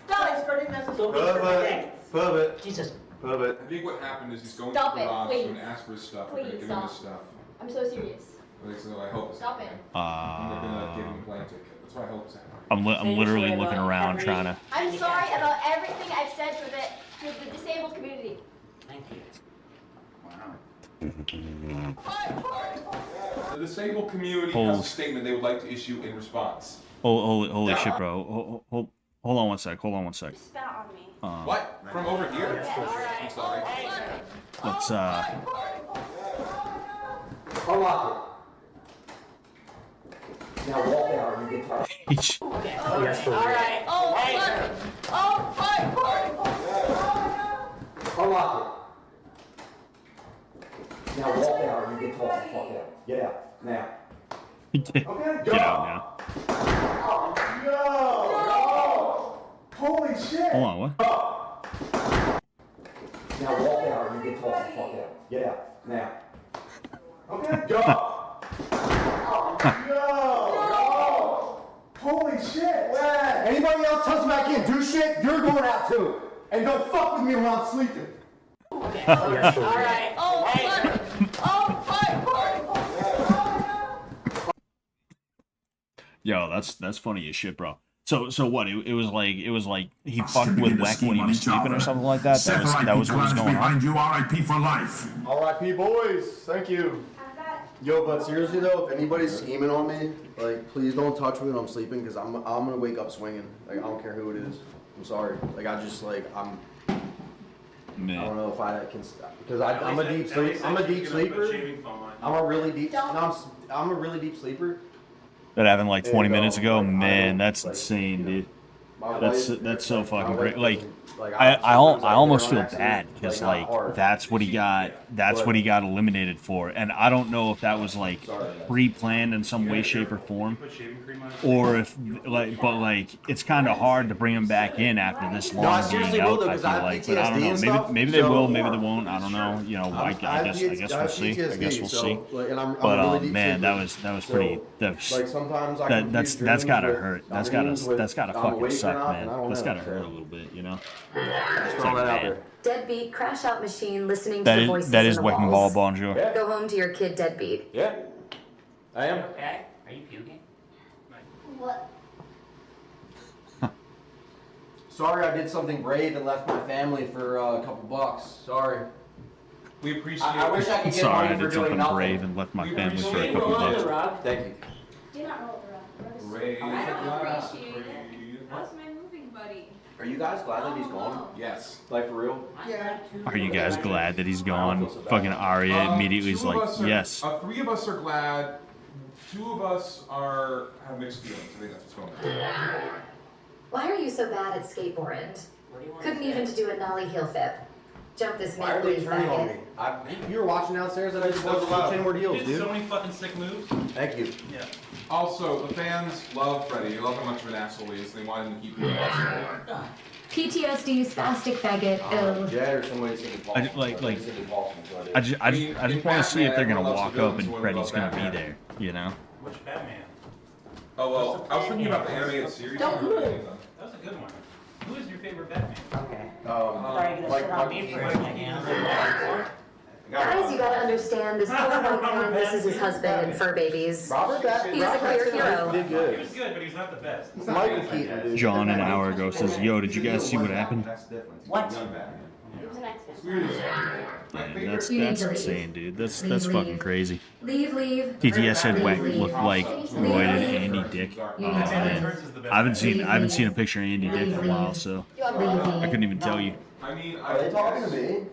Stop it, spreading this. So big for Pivot. Pivot. Jesus. Pivot. I think what happened is he's going Stop to the it, garage please. and ask for his stuff. We're gonna Please give him his stop. stuff. I'm so serious. Like, so I hope it's Stop it. They're gonna give him a plane ticket. That's what I hope is happening. I'm literally looking around trying to. I'm sorry about everything I've said to the disabled community. Thank you. The disabled community has a statement they would like to issue in response. Holy shit, bro. Hold on one sec. Hold on one sec. Spat on me. What? From over here? I'm sorry. Let's Unlock it. Now walk out and you get tired. Each. Yes, for real. Alright. Oh, fuck. Oh, fuck. Unlock it. Now walk out and you get tossed the fuck out. Get out. Now. Get out now. No! Holy shit! Hold on, what? Now walk out and you get tossed the fuck out. Get out. Now. Okay, go! No! Holy shit! Anybody else touch my kid do shit, you're going out too. And don't fuck with me while I'm sleeping. Alright. Oh, fuck. Oh, fuck. Yo, that's funny as shit, bro. So what? It was like he fucked with Weck when he was sleeping or something like that. That was what was going on. behind you, R.I.P. for life. R.I.P. boys, thank you. Yo, but seriously though, if anybody's scheming on me, like, please don't touch me when I'm sleeping, because I'm gonna wake up swinging. Like, I don't care who it is. I'm sorry. Like, I don't know if I can, because I'm a deep sleeper. I'm a deep sleeper. I'm a really deep. No, I'm a really deep sleeper. That happened like 20 minutes ago. Man, that's insane, dude. That's so fucking great. Like, I almost feel bad because like that's what he got eliminated for, and I don't know if that was like pre-planned in some way, shape, or form, or if but it's kind of hard to bring him back in after this long being out. I feel like, but I don't know. Maybe they will, maybe they won't. I don't know. You know, I guess we'll see. I guess we'll see. But man, that was pretty. That's gotta hurt. That's gotta fucking suck, man. That's gotta hurt a little bit, you know. Deadbeat crash out machine listening to the voices that is in the Wecking walls. Ball Bonjour. Go home to your kid, deadbeat. Yeah, I am. Okay. Are you puking? What? Sorry, I did something brave and left my family for a couple bucks. Sorry. We appreciate I wish I could get Sorry, I money for did doing something nothing. brave and left my family for a Appreciate couple rolling bucks. the rug. Thank you. Do not roll the rug. Raise I don't the glass appreciate for it. you. How's my moving buddy? Are you guys glad that he's gone? Yes. Like, for real? Yeah. Are you guys glad that he's gone? Fucking Arya immediately is like, yes. 3 of us are glad. 2 of us have mixed feelings. I think that's what's going on. Why are you so bad at skateboarding? Couldn't even do a nollie heel flip. Jump this Why are they make-believe turning on me? faggot. You were watching downstairs that I just watched the inward heels, You did dude. so many fucking sick moves. Thank you. Yeah. Also, the fans love Freddie. They love how much of an asshole he is. They want him to keep being an asshole. PTSD, spastic faggot, ill. Jed or somebody said I just want to see if they're gonna walk up and Freddy's gonna be there, you know? Which Batman? Oh, well, I was thinking about the animated series. Don't move. That was a good one. Who is your favorite Batman? Okay. Sorry, you're gonna sit on me for a second. Guys, you gotta understand, this poor white man misses his husband and fur babies. Robert, He's a clear hero. did He good. was good, but he's not the best. Michael Keaton did. John an hour ago says, "Yo, did you guys see what happened?" What? Man, that's You need to leave. insane, dude. That's Leave, fucking leave. crazy. Leave. TTS said Weck Leave. looked like roided Andy Dick. You need to Man. I haven't seen a picture of Andy Dick in a while, so I couldn't even tell you. I mean, Are they talking to me?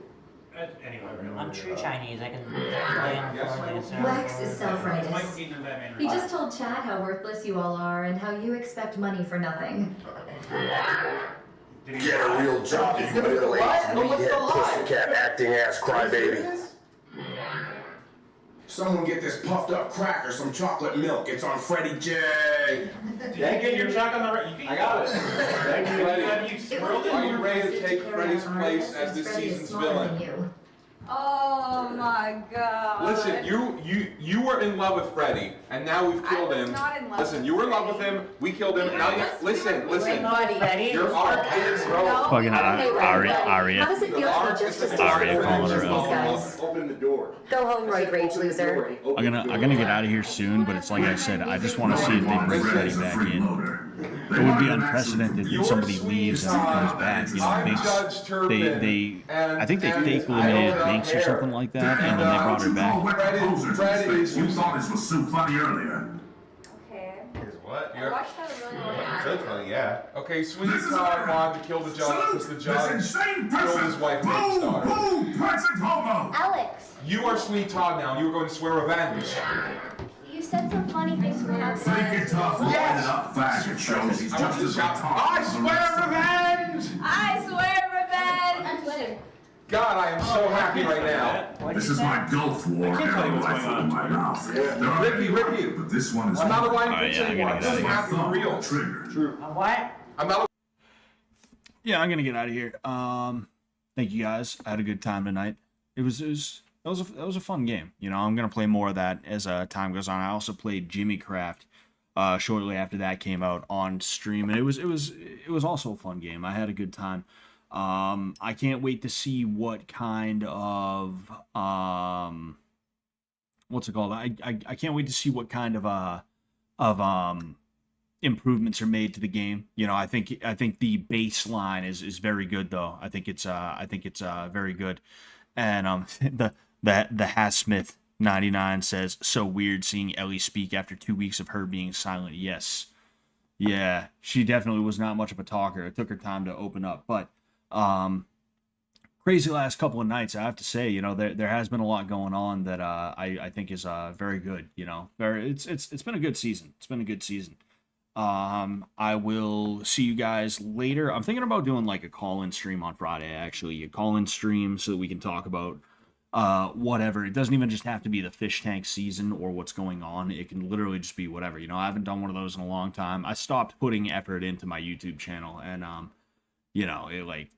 Anyway, I'm true Chinese. I can play on the floor like a Wax is self-righteous. Michael Keaton and Batman. He just told Chad how worthless you all are and how you expect money for nothing. Get a real job, you middle-aged meathead pussycat acting ass crybaby. Someone get this puffed up crack or some chocolate milk. It's on Freddie J. Get your chuck on the right. I got it. Thank you, It Freddie. would be Are you more ready to impressive take carry Freddie's on place artists as this since Freddie is season's smaller than villain? you. Oh my god. Listen, you were in love with Freddie, and now we've killed him. not in love Listen, with you were in love with him. We killed him. Now you listen. Your arc is Fucking Aria. How does it feel to be just as Aria calling her these out. guys? Open the door. Go home, roid rage loser. I'm gonna get out of here soon, but it's like I said, I just want to see if they bring Freddie back in. It would be unprecedented if somebody leaves and then comes back. You know, Binks, I think they fake eliminated Binks or something like that, and then they brought her back. You thought this was so funny earlier. Okay. Is what? I watched that a really long time. Good funny, yeah. Okay, Sweeney Todd wanted to kill the judge because the judge insane killed his wife and his daughter. Boom! Present homo! Alex, You are Sweeney Todd now. You are going to swear revenge. you said some funny things were happening. Think it tough, line it up faggot shows. He's I want just to as shout, retarded. I swear revenge! I swear revenge. On Twitter. God, I am so happy right now. This is my Gulf War era rifle in my mouth. There are Ricky, many, but this one is I'm not a line Alright, bitch yeah, I'm anymore. gonna This get is out happy and real. trigger. What? I'm not Yeah, I'm gonna get out of here. Thank you guys. I had a good time tonight. That was a fun game. You know, I'm gonna play more of that as time goes on. I also played Jimmy Craft shortly after that came out on stream, and it was also a fun game. I had a good time. I can't wait to see what kind of what's it called? I can't wait to see what kind of improvements are made to the game. You know, I think the baseline is very good though. I think it's very good. And the Hasmith 99 says, so weird seeing Ellie speak after 2 weeks of her being silent. Yes. Yeah, she definitely was not much of a talker. It took her time to open up, but crazy last couple of nights, I have to say. You know, there has been a lot going on that I think is very good. You know, it's been a good season. It's been a good season. I will see you guys later. I'm thinking about doing like a call-in stream on Friday, actually. A call-in stream so that we can talk about whatever. It doesn't even just have to be the Fishtank season or what's going on. It can literally just be whatever. You know, I haven't done one of those in a long time. I stopped putting effort into my YouTube channel, and you know, it like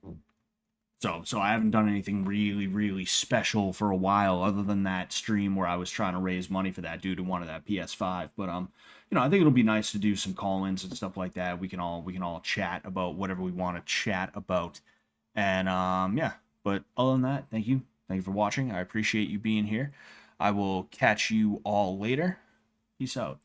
so I haven't done anything really special for a while other than that stream where I was trying to raise money for that dude who wanted that PS5. But you know, I think it'll be nice to do some call-ins and stuff like that. We can all chat about whatever we want to chat about. And yeah, but other than that, thank you for watching. I appreciate you being here. I will catch you all later. Peace out.